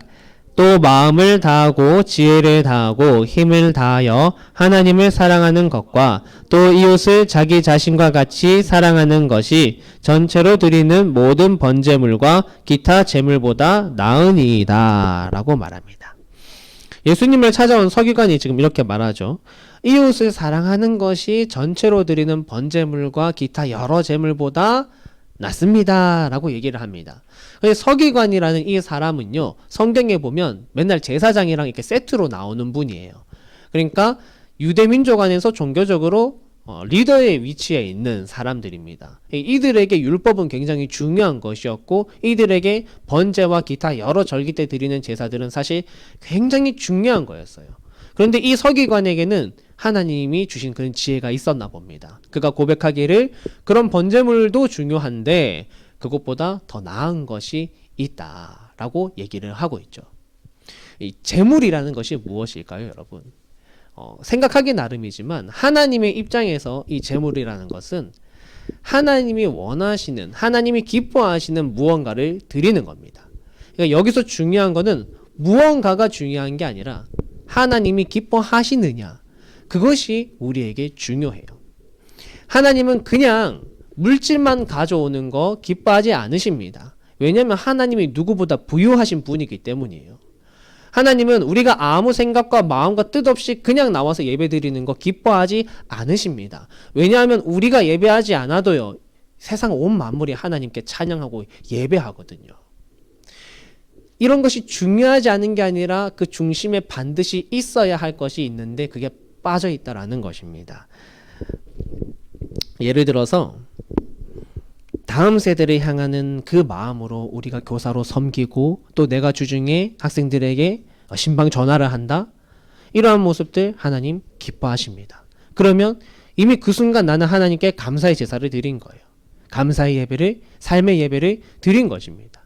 E: 또 마음을 다하고 지혜를 다하고 힘을 다하여 하나님을 사랑하는 것과 또 이웃을 자기 자신과 같이 사랑하는 것이 전체로 드리는 모든 번제물과 기타 제물보다 나으니이다 라고 말합니다. 예수님을 찾아온 서기관이 지금 이렇게 말하죠. 이웃을 사랑하는 것이 전체로 드리는 번제물과 기타 여러 제물보다 낫습니다 라고 얘기를 합니다. 서기관이라는 이 사람은요, 성경에 보면 맨날 제사장이랑 이렇게 세트로 나오는 분이에요. 그러니까 유대민족 안에서 종교적으로 리더의 위치에 있는 사람들입니다. 이들에게 율법은 굉장히 중요한 것이었고, 이들에게 번제와 기타 여러 절기 때 드리는 제사들은 사실 굉장히 중요한 거였어요. 그런데 이 서기관에게는 하나님이 주신 그런 지혜가 있었나 봅니다. 그가 고백하기를 그런 번제물도 중요한데 그것보다 더 나은 것이 있다라고 얘기를 하고 있죠. 이 제물이라는 것이 무엇일까요, 여러분? 생각하기 나름이지만 하나님의 입장에서 이 제물이라는 것은 하나님이 원하시는, 하나님이 기뻐하시는 무언가를 드리는 겁니다. 그러니까 여기서 중요한 거는 무언가가 중요한 게 아니라 하나님이 기뻐하시느냐, 그것이 우리에게 중요해요. 하나님은 그냥 물질만 가져오는 거 기뻐하지 않으십니다. 왜냐하면 하나님이 누구보다 부유하신 분이기 때문이에요. 하나님은 우리가 아무 생각과 마음과 뜻 없이 그냥 나와서 예배드리는 거 기뻐하지 않으십니다. 왜냐하면 우리가 예배하지 않아도요, 세상 온 만물이 하나님께 찬양하고 예배하거든요. 이런 것이 중요하지 않은 게 아니라 그 중심에 반드시 있어야 할 것이 있는데 그게 빠져 있다라는 것입니다. 예를 들어서 다음 세대를 향하는 그 마음으로 우리가 교사로 섬기고 또 내가 주중에 학생들에게 신방 전화를 한다, 이러한 모습들 하나님 기뻐하십니다. 그러면 이미 그 순간 나는 하나님께 감사의 제사를 드린 거예요. 감사의 예배를, 삶의 예배를 드린 것입니다.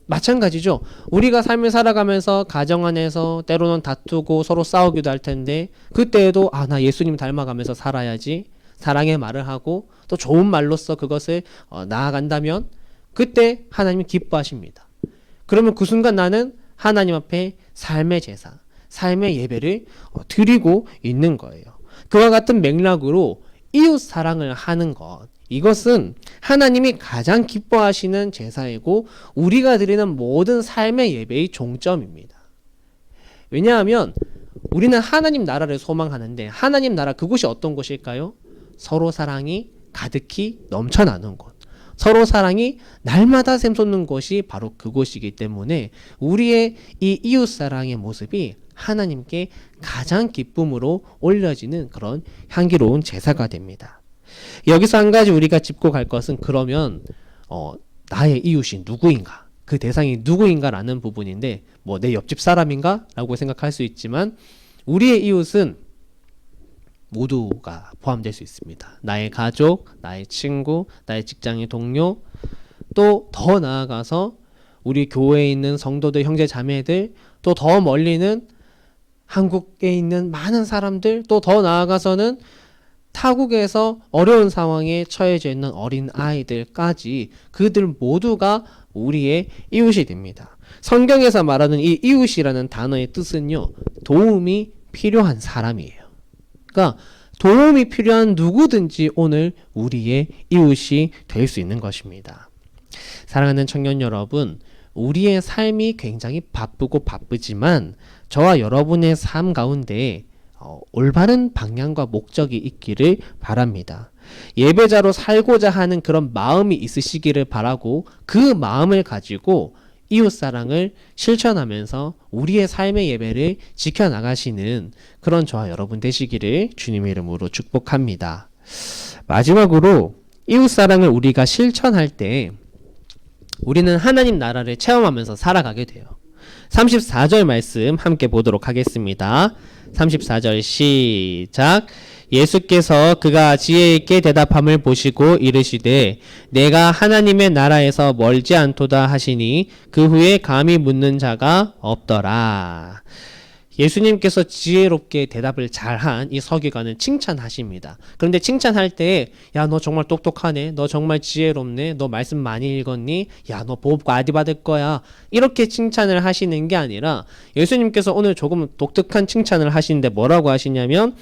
E: 마찬가지죠. 우리가 삶을 살아가면서 가정 안에서 때로는 다투고 서로 싸우기도 할 텐데 그때에도 나 예수님 닮아가면서 살아야지, 사랑의 말을 하고 또 좋은 말로써 그것을 나아간다면 그때 하나님이 기뻐하십니다. 그러면 그 순간 나는 하나님 앞에 삶의 제사, 삶의 예배를 드리고 있는 거예요. 그와 같은 맥락으로 이웃 사랑을 하는 것, 이것은 하나님이 가장 기뻐하시는 제사이고 우리가 드리는 모든 삶의 예배의 종점입니다. 왜냐하면 우리는 하나님 나라를 소망하는데 하나님 나라, 그곳이 어떤 곳일까요? 서로 사랑이 가득히 넘쳐나는 곳, 서로 사랑이 날마다 샘솟는 곳이 바로 그곳이기 때문에 우리의 이 이웃 사랑의 모습이 하나님께 가장 기쁨으로 올려지는 그런 향기로운 제사가 됩니다. 여기서 한 가지 우리가 짚고 갈 것은, 그러면 나의 이웃이 누구인가, 그 대상이 누구인가 라는 부분인데, 내 옆집 사람인가? 라고 생각할 수 있지만 우리의 이웃은 모두가 포함될 수 있습니다. 나의 가족, 나의 친구, 나의 직장의 동료, 또 더 나아가서 우리 교회에 있는 성도들, 형제 자매들, 또 더 멀리는 한국에 있는 많은 사람들, 또 더 나아가서는 타국에서 어려운 상황에 처해져 있는 어린 아이들까지, 그들 모두가 우리의 이웃이 됩니다. 성경에서 말하는 이 이웃이라는 단어의 뜻은요, 도움이 필요한 사람이에요. 그러니까 도움이 필요한 누구든지 오늘 우리의 이웃이 될 수 있는 것입니다. 사랑하는 청년 여러분, 우리의 삶이 굉장히 바쁘고 바쁘지만 저와 여러분의 삶 가운데 올바른 방향과 목적이 있기를 바랍니다. 예배자로 살고자 하는 그런 마음이 있으시기를 바라고, 그 마음을 가지고 이웃사랑을 실천하면서 우리의 삶의 예배를 지켜나가시는 그런 저와 여러분 되시기를 주님의 이름으로 축복합니다. 마지막으로 이웃사랑을 우리가 실천할 때 우리는 하나님 나라를 체험하면서 살아가게 돼요. 34절 말씀 함께 보도록 하겠습니다. 34절 시작. 예수께서 그가 지혜 있게 대답함을 보시고 이르시되 내가 하나님의 나라에서 멀지 않도다 하시니 그 후에 감히 묻는 자가 없더라. 예수님께서 지혜롭게 대답을 잘한 이 서기관을 칭찬하십니다. 그런데 칭찬할 때 야, 너 정말 똑똑하네. 너 정말 지혜롭네. 너 말씀 많이 읽었니? 야, 너 복 많이 받을 거야. 이렇게 칭찬을 하시는 게 아니라 예수님께서 오늘 조금 독특한 칭찬을 하시는데 뭐라고 하시냐면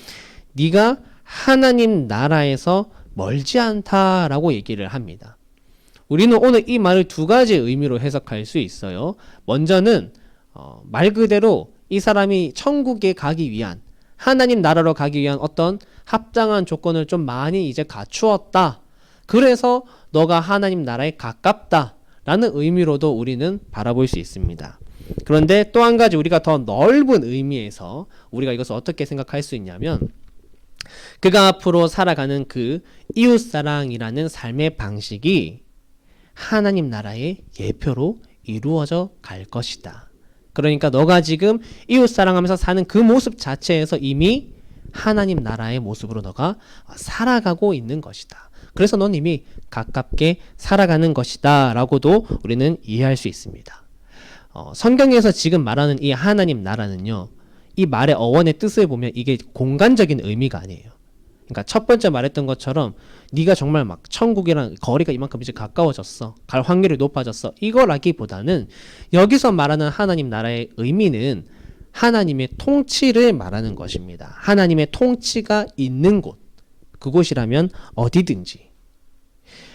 E: 네가 하나님 나라에서 멀지 않다라고 얘기를 합니다. 우리는 오늘 이 말을 두 가지 의미로 해석할 수 있어요. 먼저는 말 그대로 이 사람이 천국에 가기 위한, 하나님 나라로 가기 위한 어떤 합당한 조건을 좀 많이 이제 갖추었다. 그래서 너가 하나님 나라에 가깝다 라는 의미로도 우리는 바라볼 수 있습니다. 그런데 또 한 가지 우리가 더 넓은 의미에서 우리가 이것을 어떻게 생각할 수 있냐면 그가 앞으로 살아가는 그 이웃사랑이라는 삶의 방식이 하나님 나라의 예표로 이루어져 갈 것이다. 그러니까 너가 지금 이웃사랑하면서 사는 그 모습 자체에서 이미 하나님 나라의 모습으로 너가 살아가고 있는 것이다. 그래서 넌 이미 가깝게 살아가는 것이다 라고도 우리는 이해할 수 있습니다. 성경에서 지금 말하는 이 하나님 나라는요, 이 말의 어원의 뜻을 보면 이게 공간적인 의미가 아니에요. 그러니까 첫 번째 말했던 것처럼 네가 정말 막 천국이랑 거리가 이만큼 이제 가까워졌어, 갈 확률이 높아졌어, 이거라기보다는 여기서 말하는 하나님 나라의 의미는 하나님의 통치를 말하는 것입니다. 하나님의 통치가 있는 곳, 그곳이라면 어디든지.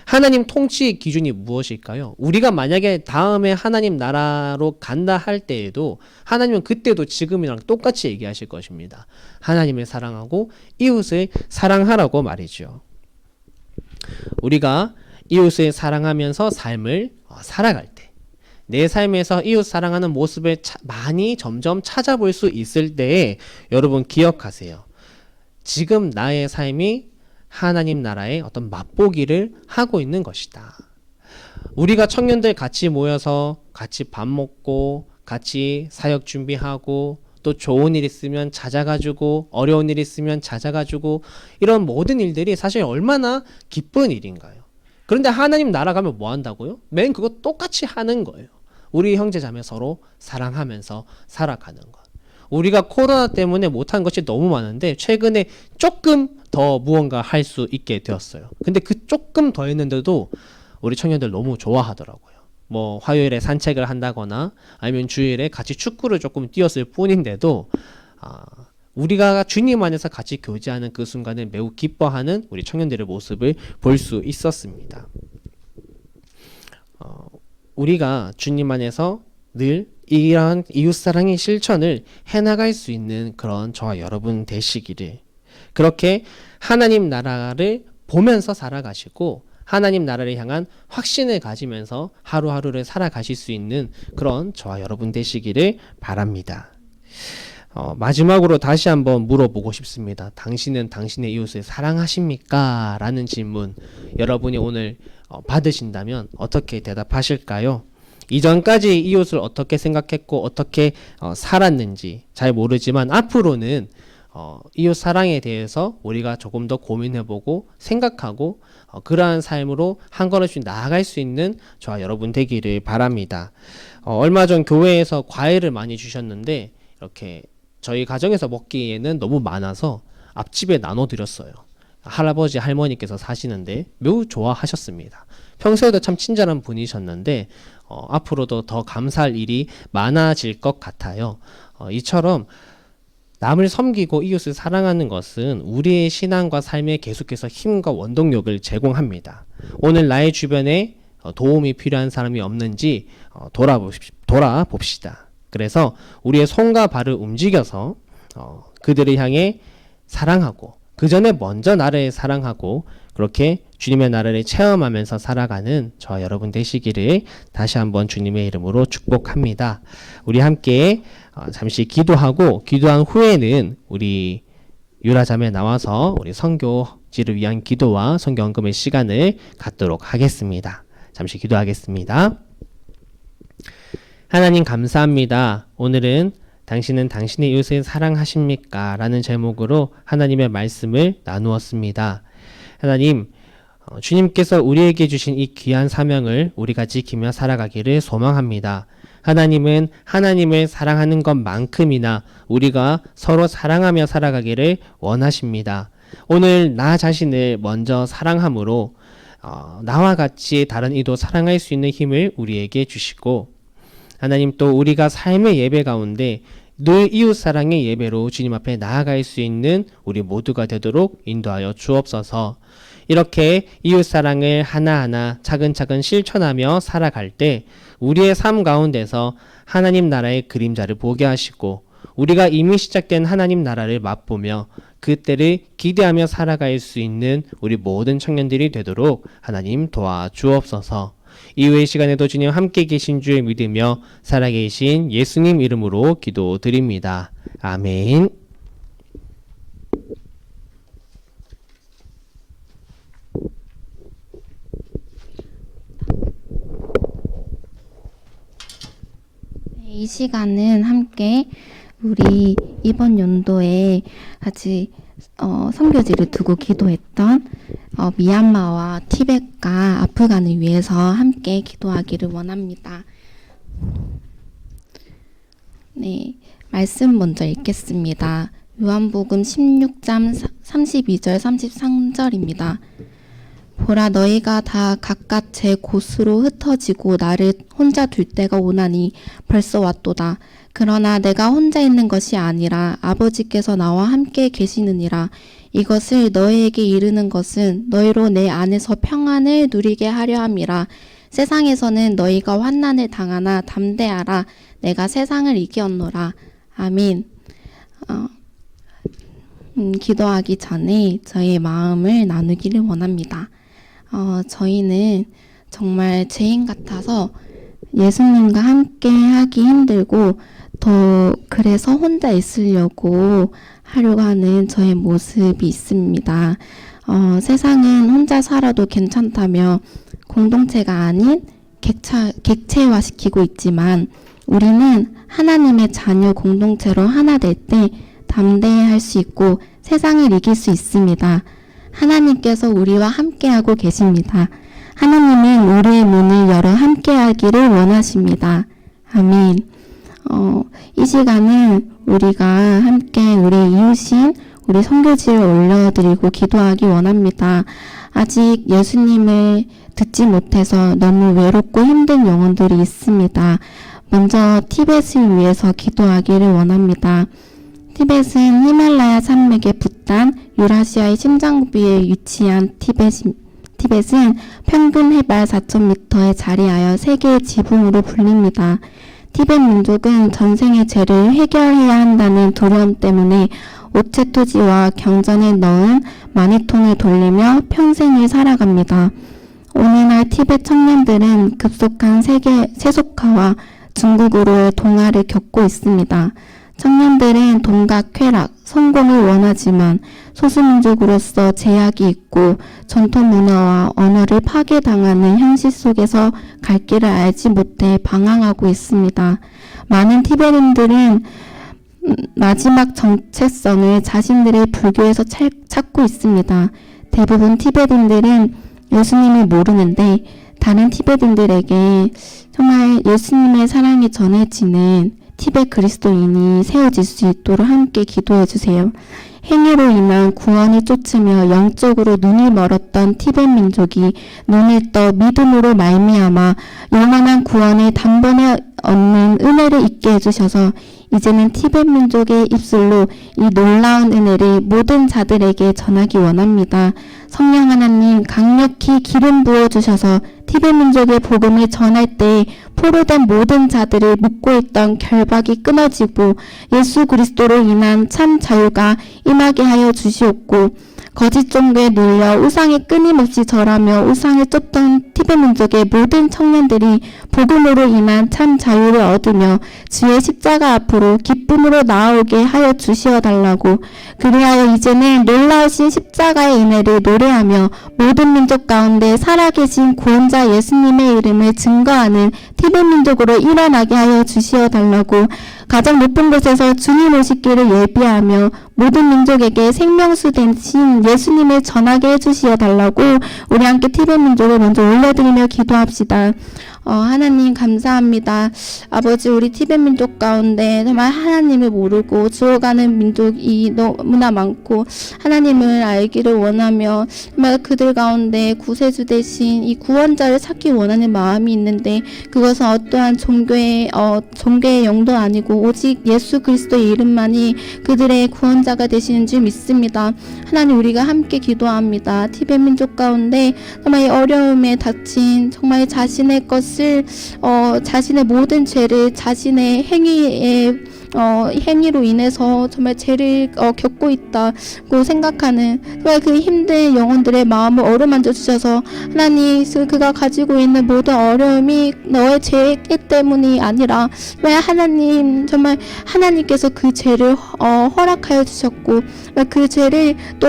E: 하나님 통치의 기준이 무엇일까요? 우리가 만약에 다음에 하나님 나라로 간다 할 때에도 하나님은 그때도 지금이랑 똑같이 얘기하실 것입니다. 하나님을 사랑하고 이웃을 사랑하라고 말이죠. 우리가 이웃을 사랑하면서 삶을 살아갈 때, 내 삶에서 이웃 사랑하는 모습을 많이 점점 찾아볼 수 있을 때에 여러분 기억하세요. 지금 나의 삶이 하나님 나라의 어떤 맛보기를 하고 있는 것이다. 우리가 청년들 같이 모여서 같이 밥 먹고 같이 사역 준비하고 또 좋은 일 있으면 찾아가지고 어려운 일 있으면 찾아가지고 이런 모든 일들이 사실 얼마나 기쁜 일인가요? 그런데 하나님 나라 가면 뭐 한다고요? 맨 그거 똑같이 하는 거예요. 우리 형제자매 서로 사랑하면서 살아가는 것. 우리가 코로나 때문에 못한 것이 너무 많은데 최근에 조금 더 무언가 할 수 있게 되었어요. 근데 그 조금 더 했는데도 우리 청년들 너무 좋아하더라고요. 뭐 화요일에 산책을 한다거나 아니면 주일에 같이 축구를 조금 뛰었을 뿐인데도 우리가 주님 안에서 같이 교제하는 그 순간을 매우 기뻐하는 우리 청년들의 모습을 볼 수 있었습니다. 우리가 주님 안에서 늘 이러한 이웃사랑의 실천을 해나갈 수 있는 그런 저와 여러분 되시기를, 그렇게 하나님 나라를 보면서 살아가시고 하나님 나라를 향한 확신을 가지면서 하루하루를 살아가실 수 있는 그런 저와 여러분 되시기를 바랍니다. 마지막으로 다시 한번 물어보고 싶습니다. 당신은 당신의 이웃을 사랑하십니까? 라는 질문 여러분이 오늘 받으신다면 어떻게 대답하실까요? 이전까지 이웃을 어떻게 생각했고 어떻게 살았는지 잘 모르지만 앞으로는 이웃 사랑에 대해서 우리가 조금 더 고민해보고 생각하고 그러한 삶으로 한 걸음씩 나아갈 수 있는 저와 여러분 되기를 바랍니다. 얼마 전 교회에서 과일을 많이 주셨는데 이렇게 저희 가정에서 먹기에는 너무 많아서 앞집에 나눠드렸어요. 할아버지 할머니께서 사시는데 매우 좋아하셨습니다. 평소에도 참 친절한 분이셨는데 앞으로도 더 감사할 일이 많아질 것 같아요. 이처럼 남을 섬기고 이웃을 사랑하는 것은 우리의 신앙과 삶에 계속해서 힘과 원동력을 제공합니다. 오늘 나의 주변에 도움이 필요한 사람이 없는지 돌아봅시다. 그래서 우리의 손과 발을 움직여서 그들을 향해 사랑하고 그 전에 먼저 나를 사랑하고 그렇게 주님의 나라를 체험하면서 살아가는 저와 여러분 되시기를 다시 한번 주님의 이름으로 축복합니다. 우리 함께 잠시 기도하고 기도한 후에는 우리 유라자매 나와서 우리 선교지를 위한 기도와 선교 헌금의 시간을 갖도록 하겠습니다. 잠시 기도하겠습니다. 하나님 감사합니다. 오늘은 당신은 당신의 이웃을 사랑하십니까? 라는 제목으로 하나님의 말씀을 나누었습니다. 하나님, 주님께서 우리에게 주신 이 귀한 사명을 우리가 지키며 살아가기를 소망합니다. 하나님은 하나님을 사랑하는 것만큼이나 우리가 서로 사랑하며 살아가기를 원하십니다. 오늘 나 자신을 먼저 사랑함으로 나와 같이 다른 이도 사랑할 수 있는 힘을 우리에게 주시고, 하나님 또 우리가 삶의 예배 가운데 늘 이웃사랑의 예배로 주님 앞에 나아갈 수 있는 우리 모두가 되도록 인도하여 주옵소서. 이렇게 이웃사랑을 하나하나 차근차근 실천하며 살아갈 때 우리의 삶 가운데서 하나님 나라의 그림자를 보게 하시고, 우리가 이미 시작된 하나님 나라를 맛보며 그때를 기대하며 살아갈 수 있는 우리 모든 청년들이 되도록 하나님 도와주옵소서. 이후의 시간에도 주님 함께 계신 줄 믿으며 살아계신 예수님 이름으로 기도드립니다. 아멘.
F: 이 시간은 함께 우리 이번 연도에 같이 선교지를 두고 기도했던 미얀마와 티벳과 아프간을 위해서 함께 기도하기를 원합니다. 네, 말씀 먼저 읽겠습니다. 요한복음 16장 32절 33절입니다. 보라, 너희가 다 각각 제 곳으로 흩어지고 나를 혼자 둘 때가 오나니 벌써 왔도다. 그러나 내가 혼자 있는 것이 아니라 아버지께서 나와 함께 계시느니라. 이것을 너희에게 이르는 것은 너희로 내 안에서 평안을 누리게 하려 함이라. 세상에서는 너희가 환난을 당하나 담대하라. 내가 세상을 이기었노라. 아멘. 기도하기 전에 저의 마음을 나누기를 원합니다. 저희는 정말 죄인 같아서 예수님과 함께 하기 힘들고 그래서 혼자 있으려고 하려고 하는 저의 모습이 있습니다. 세상은 혼자 살아도 괜찮다며 공동체가 아닌 객체화시키고 있지만 우리는 하나님의 자녀 공동체로 하나 될 때 담대할 수 있고 세상을 이길 수 있습니다. 하나님께서 우리와 함께하고 계십니다. 하나님은 우리의 문을 열어 함께하기를 원하십니다. 아멘. 이 시간은 우리가 함께 우리 이웃인 우리 선교지를 올려드리고 기도하기 원합니다. 아직 예수님을 듣지 못해서 너무 외롭고 힘든 영혼들이 있습니다. 먼저 티벳을 위해서 기도하기를 원합니다. 티벳은 히말라야 산맥의 북단 유라시아의 심장부에 위치한 티벳은 평균 해발 4,000m에 자리하여 세계의 지붕으로 불립니다. 티벳 민족은 전생의 죄를 해결해야 한다는 두려움 때문에 오체토지와 경전에 넣은 마니통을 돌리며 평생을 살아갑니다. 오늘날 티벳 청년들은 급속한 세속화와 중국으로의 동화를 겪고 있습니다. 청년들은 돈과 쾌락, 성공을 원하지만 소수민족으로서 제약이 있고 전통 문화와 언어를 파괴당하는 현실 속에서 갈 길을 알지 못해 방황하고 있습니다. 많은 티베린들은 마지막 정체성을 자신들의 불교에서 찾고 있습니다. 대부분 티베린들은 예수님을 모르는데 다른 티베린들에게 정말 예수님의 사랑이 전해지는 티벳 그리스도인이 세워질 수 있도록 함께 기도해 주세요. 행위로 인한 구원을 쫓으며 영적으로 눈이 멀었던 티벳 민족이 눈을 떠 믿음으로 말미암아 영원한 구원을 단번에 얻는 은혜를 있게 해주셔서 이제는 티벳 민족의 입술로 이 놀라운 은혜를 모든 자들에게 전하기 원합니다. 성령 하나님 강력히 기름 부어주셔서 티벳 민족의 복음을 전할 때 포로된 모든 자들을 묶고 있던 결박이 끊어지고 예수 그리스도로 인한 참 자유가 임하게 하여 주시옵고 거짓 종교에 눌려 우상에 끊임없이 절하며 우상을 쫓던 티벳 민족의 모든 청년들이 복음으로 인한 참 자유를 얻으며 주의 십자가 앞으로 기쁨으로 나아오게 하여 주시어달라고, 그리하여 이제는 놀라우신 십자가의 은혜를 노래하며 모든 민족 가운데 살아계신 구원자 예수님의 이름을 증거하는 티베 민족으로 일어나게 하여 주시어 달라고 가장 높은 곳에서 주님 오시기를 예비하며 모든 민족에게 생명수 되신 예수님을 전하게 해주시어 달라고 우리 함께 티베 민족을 먼저 올려드리며 기도합시다. 하나님 감사합니다. 아버지 우리 티베 민족 가운데 정말 하나님을 모르고 죽어가는 민족이 너무나 많고 하나님을 알기를 원하며 정말 그들 가운데 구세주 대신 이 구원자를 찾기 원하는 마음이 있는데 그것은 어떠한 종교의 영도 아니고 오직 예수 그리스도의 이름만이 그들의 구원자가 되시는 줄 믿습니다. 하나님 우리가 함께 기도합니다. 티베 민족 가운데 정말 이 어려움에 닥친 정말 자신의 것을 자신의 모든 죄를 자신의 행위로 인해서 정말 죄를 겪고 있다고 생각하는 정말 그 힘든 영혼들의 마음을 어루만져 주셔서 하나님 그가 가지고 있는 모든 어려움이 너의 죄 때문이 아니라 정말 하나님께서 그 죄를 허락하여 주셨고 그 죄를 또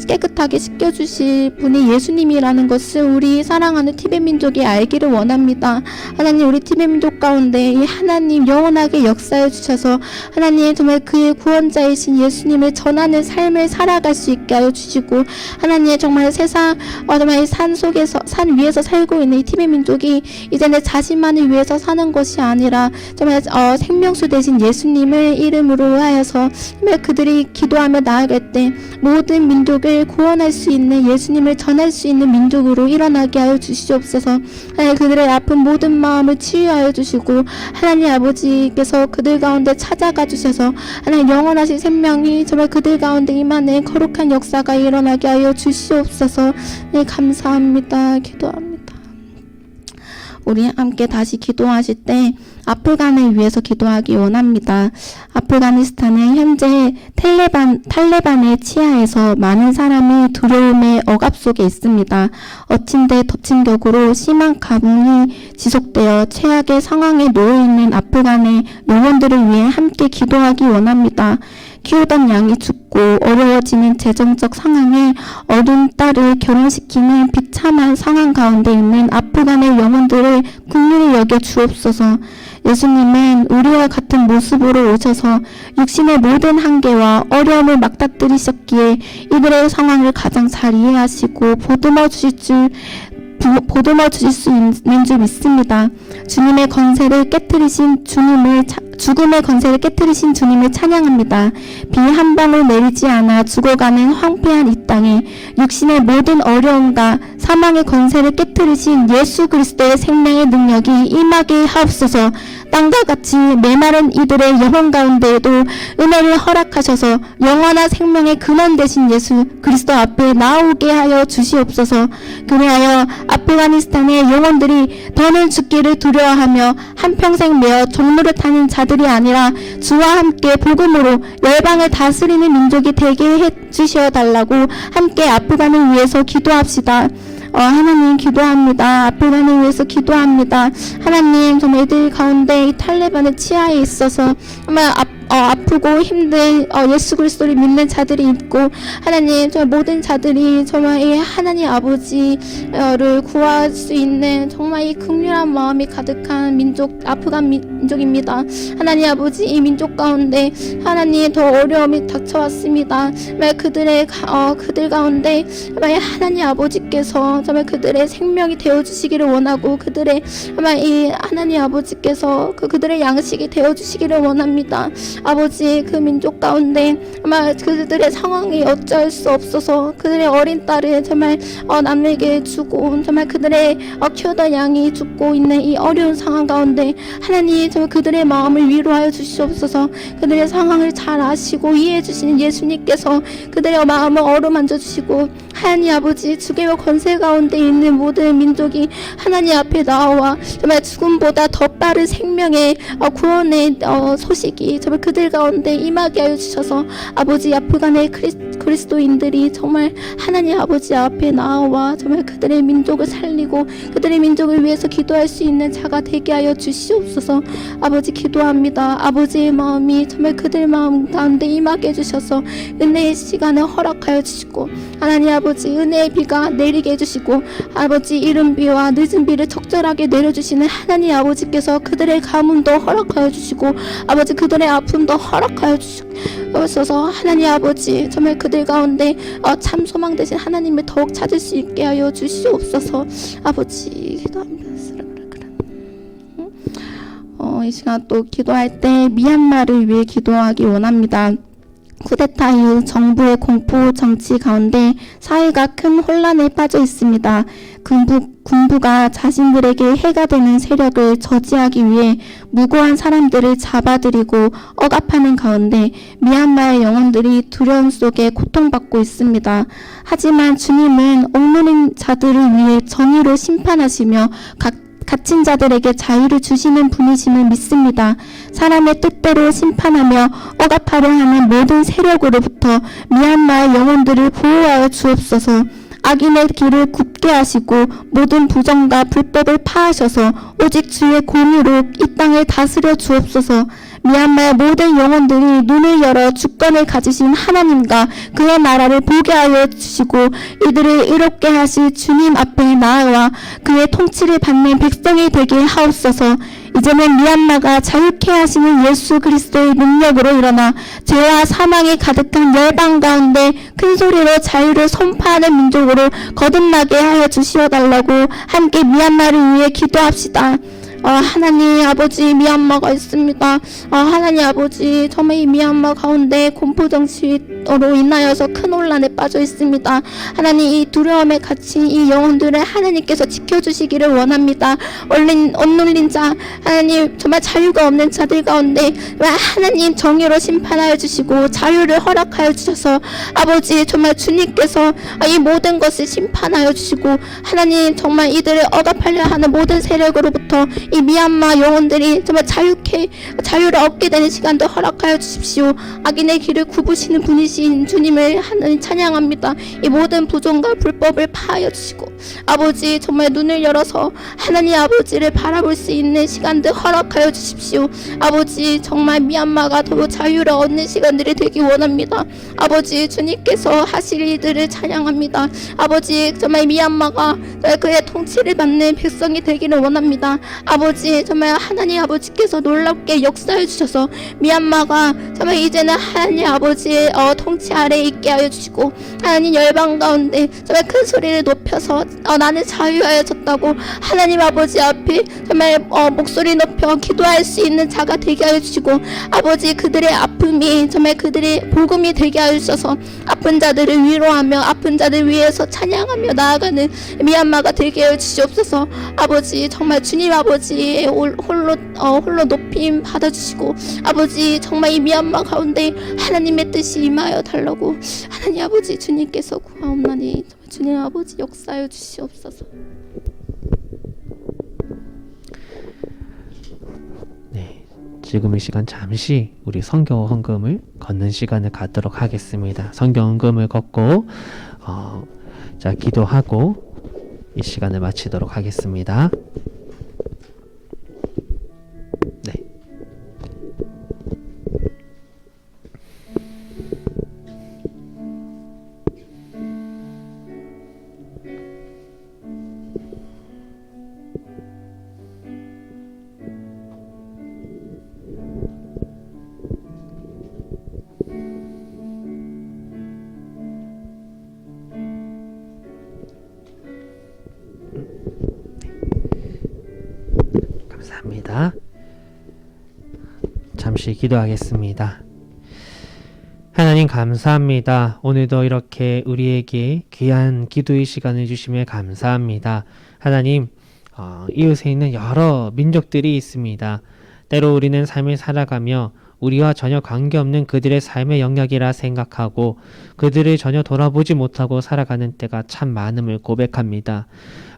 F: 깨끗하게 씻겨주실 분이 예수님이라는 것을 우리 사랑하는 티베 민족이 알기를 원합니다. 하나님 우리 티베 민족 가운데 이 하나님 영원하게 역사해 주셔서 하나님 정말 그의 구원자이신 예수님을 전하는 삶을 살아갈 수 있게 하여 주시고 하나님 정말 세상 정말 산 위에서 살고 있는 이 티베 민족이 이제 내 자신만을 위해서 사는 것이 아니라 정말 생명수 되신 예수님을 이름으로 하여서 정말 그들이 기도하며 나아갈 때 모든 민족을 구원할 수 있는 예수님을 전할 수 있는 민족으로 일어나게 하여 주시옵소서. 하나님 그들의 아픈 모든 마음을 치유하여 주시고 하나님 아버지께서 그들 가운데 찾아가 주셔서 하나님 영원하신 생명이 정말 그들 가운데 임하는 거룩한 역사가 일어나게 하여 주시옵소서. 네 감사합니다. 기도합니다. 우리 함께 다시 기도하실 때 아프간을 위해서 기도하기 원합니다. 아프가니스탄은 현재 탈레반의 치하에서 많은 사람이 두려움의 억압 속에 있습니다. 엎친데 덮친 격으로 심한 가뭄이 지속되어 최악의 상황에 놓여 있는 아프간의 영혼들을 위해 함께 기도하기 원합니다. 키우던 양이 죽고 어려워지는 재정적 상황에 어린 딸을 결혼시키는 비참한 상황 가운데 있는 아프간의 영혼들을 긍휼히 여겨 주옵소서. 예수님은 우리와 같은 모습으로 오셔서 육신의 모든 한계와 어려움을 맞닥뜨리셨기에 이들의 상황을 가장 잘 이해하시고 보듬어 주실 수 있는 줄 믿습니다. 죽음의 권세를 깨뜨리신 주님을 찬양합니다. 비 한 방울 내리지 않아 죽어가는 황폐한 이 땅에 육신의 모든 어려움과 사망의 권세를 깨뜨리신 예수 그리스도의 생명의 능력이 임하게 하옵소서. 땅과 같이 메마른 이들의 영혼 가운데에도 은혜를 허락하셔서 영원한 생명의 근원 되신 예수 그리스도 앞에 나오게 하여 주시옵소서. 그리하여 아프가니스탄의 영혼들이 더는 죽기를 두려워하며 한평생 매어 종로를 타는 자들이 아니라 주와 함께 복음으로 열방을 다스리는 민족이 되게 해주시어 달라고 함께 아프간을 위해서 기도합시다. 하나님 기도합니다. 아프간을 위해서 기도합니다. 하나님 정말 이들 가운데 이 탈레반의 치하에 있어서 정말 아프고 힘든 예수 그리스도를 믿는 자들이 있고 하나님 정말 모든 자들이 정말 이 하나님 아버지를 구할 수 있는 정말 이 긍휼한 마음이 가득한 민족 아프간 민족입니다. 하나님 아버지 이 민족 가운데 하나님 더 어려움이 닥쳐왔습니다. 정말 그들 가운데 정말 하나님 아버지께서 정말 그들의 생명이 되어주시기를 원하고 그들의 정말 이 하나님 아버지께서 그들의 양식이 되어주시기를 원합니다. 아버지 그 민족 가운데 정말 그들의 상황이 어쩔 수 없어서 그들의 어린 딸을 정말 남에게 주고 정말 그들의 키우던 양이 죽고 있는 이 어려운 상황 가운데 하나님 정말 그들의 마음을 위로하여 주시옵소서. 그들의 상황을 잘 아시고 이해해 주시는 예수님께서 그들의 마음을 어루만져 주시고 하나님 아버지 죽음의 권세 가운데 있는 모든 민족이 하나님 앞에 나와 정말 죽음보다 더 빠른 생명의 구원의 소식이 정말 그들 가운데 임하게 하여 주셔서 아버지 아프간의 그리스도인들이 정말 하나님 아버지 앞에 나와 정말 그들의 민족을 살리고 그들의 민족을 위해서 기도할 수 있는 자가 되게 하여 주시옵소서. 아버지 기도합니다. 아버지의 마음이 정말 그들 마음 가운데 임하게 해주셔서 은혜의 시간을 허락하여 주시고 하나님 아버지 은혜의 비가 내리게 해주시고 아버지 이른 비와 늦은 비를 적절하게 내려주시는 하나님 아버지께서 그들의 가뭄도 허락하여 주시고 아버지 그들의 아픔도 허락하여 주시옵소서. 하나님 아버지 정말 그들 가운데 참 소망 되신 하나님을 더욱 찾을 수 있게 하여 주시옵소서. 아버지 기도합니다. 이 시간 또 기도할 때 미얀마를 위해 기도하기 원합니다. 쿠데타 이후 정부의 공포 정치 가운데 사회가 큰 혼란에 빠져 있습니다. 군부가 자신들에게 해가 되는 세력을 저지하기 위해 무고한 사람들을 잡아들이고 억압하는 가운데 미얀마의 영혼들이 두려움 속에 고통받고 있습니다. 하지만 주님은 억누른 자들을 위해 정의로 심판하시며 갇힌 자들에게 자유를 주시는 분이심을 믿습니다. 사람의 뜻대로 심판하며 억압하려 하는 모든 세력으로부터 미얀마의 영혼들을 보호하여 주옵소서. 악인의 길을 굽게 하시고 모든 부정과 불법을 파하셔서 오직 주의 공의로 이 땅을 다스려 주옵소서. 미얀마의 모든 영혼들이 눈을 열어 주권을 가지신 하나님과 그의 나라를 보게 하여 주시고 이들을 의롭게 하실 주님 앞에 나아와 그의 통치를 받는 백성이 되게 하옵소서. 이제는 미얀마가 자유케 하시는 예수 그리스도의 능력으로 일어나 죄와 사망이 가득한 열방 가운데 큰 소리로 자유를 선포하는 민족으로 거듭나게 하여 주시어달라고 함께 미얀마를 위해 기도합시다. 하나님 아버지 미얀마가 있습니다. 하나님 아버지 정말 이 미얀마 가운데 공포정치로 인하여서 큰 혼란에 빠져 있습니다. 하나님 이 두려움에 갇힌 이 영혼들을 하나님께서 지켜주시기를 원합니다. 억눌린 자 하나님 정말 자유가 없는 자들 가운데 하나님 정의로 심판하여 주시고 자유를 허락하여 주셔서 아버지 정말 주님께서 이 모든 것을 심판하여 주시고 하나님 정말 이들을 억압하려 하는 모든 세력으로부터 이 미얀마 영혼들이 정말 자유를 얻게 되는 시간도 허락하여 주십시오. 악인의 길을 굽으시는 분이신 주님을 하나님 찬양합니다. 이 모든 부정과 불법을 파하여 주시고 아버지 정말 눈을 열어서 하나님 아버지를 바라볼 수 있는 시간들 허락하여 주십시오. 아버지 정말 미얀마가 더 자유를 얻는 시간들이 되기 원합니다. 아버지 주님께서 하실 일들을 찬양합니다. 아버지 정말 미얀마가 그의 통치를 받는 백성이 되기를 원합니다. 아버지 정말 하나님 아버지께서 놀랍게 역사해 주셔서 미얀마가 정말 이제는 하나님 아버지의 통치 아래에 있게 하여 주시고 하나님 열방 가운데 정말 큰 소리를 높여서 나는 자유하여졌다고 하나님 아버지 앞에 정말 목소리 높여 기도할 수 있는 자가 되게 하여 주시고 아버지 그들의 아픔이 정말 그들의 복음이 되게 하여 주셔서 아픈 자들을 위로하며 아픈 자들 위해서 찬양하며 나아가는 미얀마가 되게 하여 주시옵소서. 아버지 정말 주님 아버지의 홀로 높임 받아주시고 아버지 정말 이 미얀마 가운데 하나님의 뜻이 임하여 달라고 하나님 아버지 주님께서 구하옵나니 주님 아버지 역사하여 주시옵소서.
E: 네, 지금 이 시간 잠시 우리 성경 헌금을 걷는 시간을 갖도록 하겠습니다. 성경 헌금을 걷고 자 기도하고 이 시간을 마치도록 하겠습니다. 네. 감사합니다. 잠시 기도하겠습니다. 하나님 감사합니다. 오늘도 이렇게 우리에게 귀한 기도의 시간을 주시며 감사합니다. 하나님, 이웃에 있는 여러 민족들이 있습니다. 때로 우리는 삶을 살아가며 우리와 전혀 관계없는 그들의 삶의 영역이라 생각하고 그들을 전혀 돌아보지 못하고 살아가는 때가 참 많음을 고백합니다.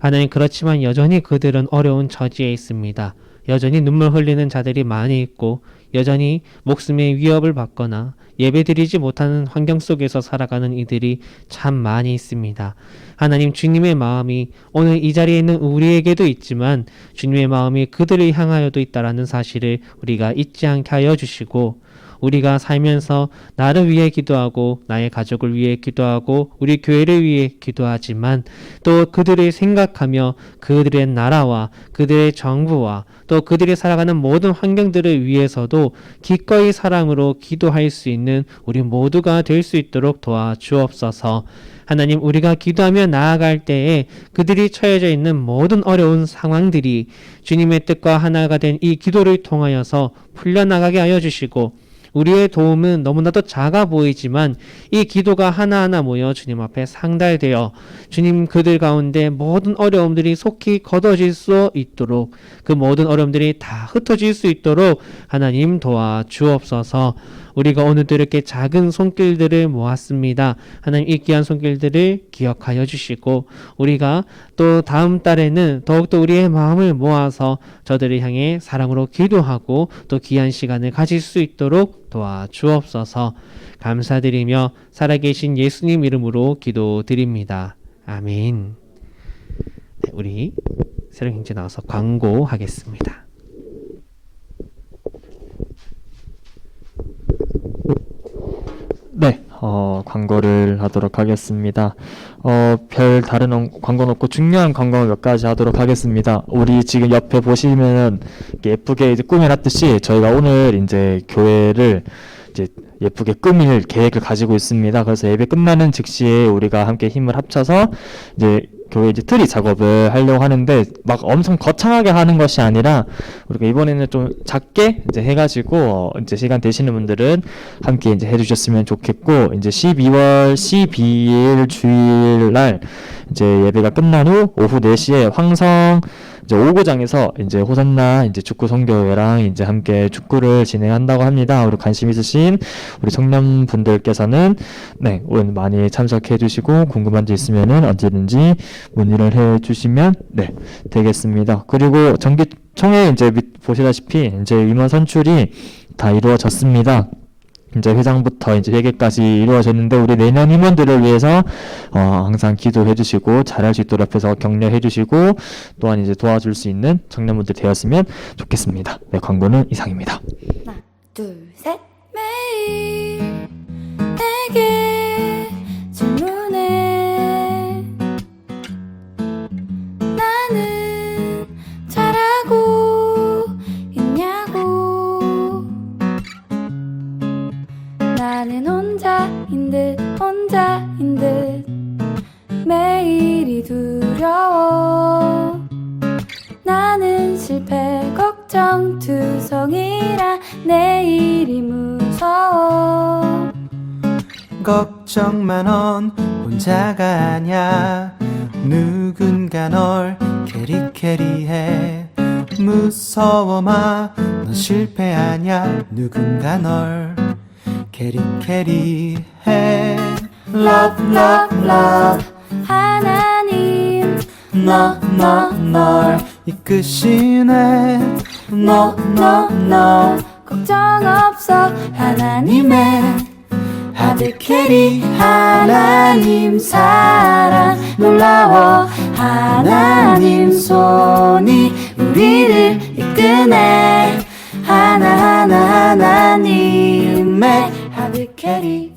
E: 하나님, 그렇지만 여전히 그들은 어려운 처지에 있습니다. 여전히 눈물 흘리는 자들이 많이 있고 여전히 목숨의 위협을 받거나 예배드리지 못하는 환경 속에서 살아가는 이들이 참 많이 있습니다. 하나님, 주님의 마음이 오늘 이 자리에 있는 우리에게도 있지만 주님의 마음이 그들을 향하여도 있다라는 사실을 우리가 잊지 않게 하여 주시고, 우리가 살면서 나를 위해 기도하고 나의 가족을 위해 기도하고 우리 교회를 위해 기도하지만 또 그들을 생각하며 그들의 나라와 그들의 정부와 또 그들이 살아가는 모든 환경들을 위해서도 기꺼이 사랑으로 기도할 수 있는 우리 모두가 될 수 있도록 도와주옵소서. 하나님, 우리가 기도하며 나아갈 때에 그들이 처해져 있는 모든 어려운 상황들이 주님의 뜻과 하나가 된 이 기도를 통하여서 풀려나가게 하여 주시고, 우리의 도움은 너무나도 작아 보이지만 이 기도가 하나하나 모여 주님 앞에 상달되어 주님 그들 가운데 모든 어려움들이 속히 걷어질 수 있도록, 그 모든 어려움들이 다 흩어질 수 있도록 하나님 도와주옵소서. 우리가 오늘도 이렇게 작은 손길들을 모았습니다. 하나님, 이 귀한 손길들을 기억하여 주시고 우리가 또 다음 달에는 더욱더 우리의 마음을 모아서 저들을 향해 사랑으로 기도하고 또 귀한 시간을 가질 수 있도록 도와주옵소서. 감사드리며 살아계신 예수님 이름으로 기도드립니다. 아멘. 네, 우리 새로경제 나와서 광고하겠습니다.
A: 네, 광고를 하도록 하겠습니다. 별 다른 광고는 없고 중요한 광고 몇 가지 하도록 하겠습니다. 우리 지금 옆에 보시면은 예쁘게 이제 꾸며놨듯이 저희가 오늘 이제 교회를 이제 예쁘게 꾸밀 계획을 가지고 있습니다. 그래서 예배 끝나는 즉시에 우리가 함께 힘을 합쳐서 이제 교회 이제 트리 작업을 하려고 하는데 막 엄청 거창하게 하는 것이 아니라 우리가 이번에는 좀 작게 이제 해가지고 이제 시간 되시는 분들은 함께 이제 해주셨으면 좋겠고, 이제 12월 12일 주일 날 이제 예배가 끝난 후 오후 4시에 황성 이제 5구장에서 이제 호산나 이제 축구 선교회랑 이제 함께 축구를 진행한다고 합니다. 우리 관심 있으신 우리 청년분들께서는 네, 오늘 많이 참석해 주시고 궁금한 점 있으면은 언제든지 문의를 해 주시면 네, 되겠습니다. 그리고 정기총회 이제 보시다시피 이제 임원 선출이 다 이루어졌습니다. 이제 회장부터 이제 회계까지 이루어졌는데 우리 내년 임원들을 위해서 항상 기도해 주시고 잘할 수 있도록 앞에서 격려해 주시고 또한 이제 도와줄 수 있는 청년분들 되었으면 좋겠습니다. 네, 광고는 이상입니다.
G: 하나, 둘, 셋. 매일 내게 질문해. 나는 잘하고 있냐고. 나는 혼자인 듯 매일이 두려워. 나는 실패 걱정 투성이라 내일이 무서워.
H: 걱정만 넌 혼자가 아냐. 누군가 널 캐리해. 무서워 마, 넌 실패 아냐. 누군가 널 캐리해.
G: Love, love, love. 하나님 널
H: 이끄시네.
G: No, no, no. 걱정 없어. 하나님의 하드 캐리. 하나님 사랑 놀라워. 하나님 손이 우리를 이끄네. 하나님의 하드 캐리.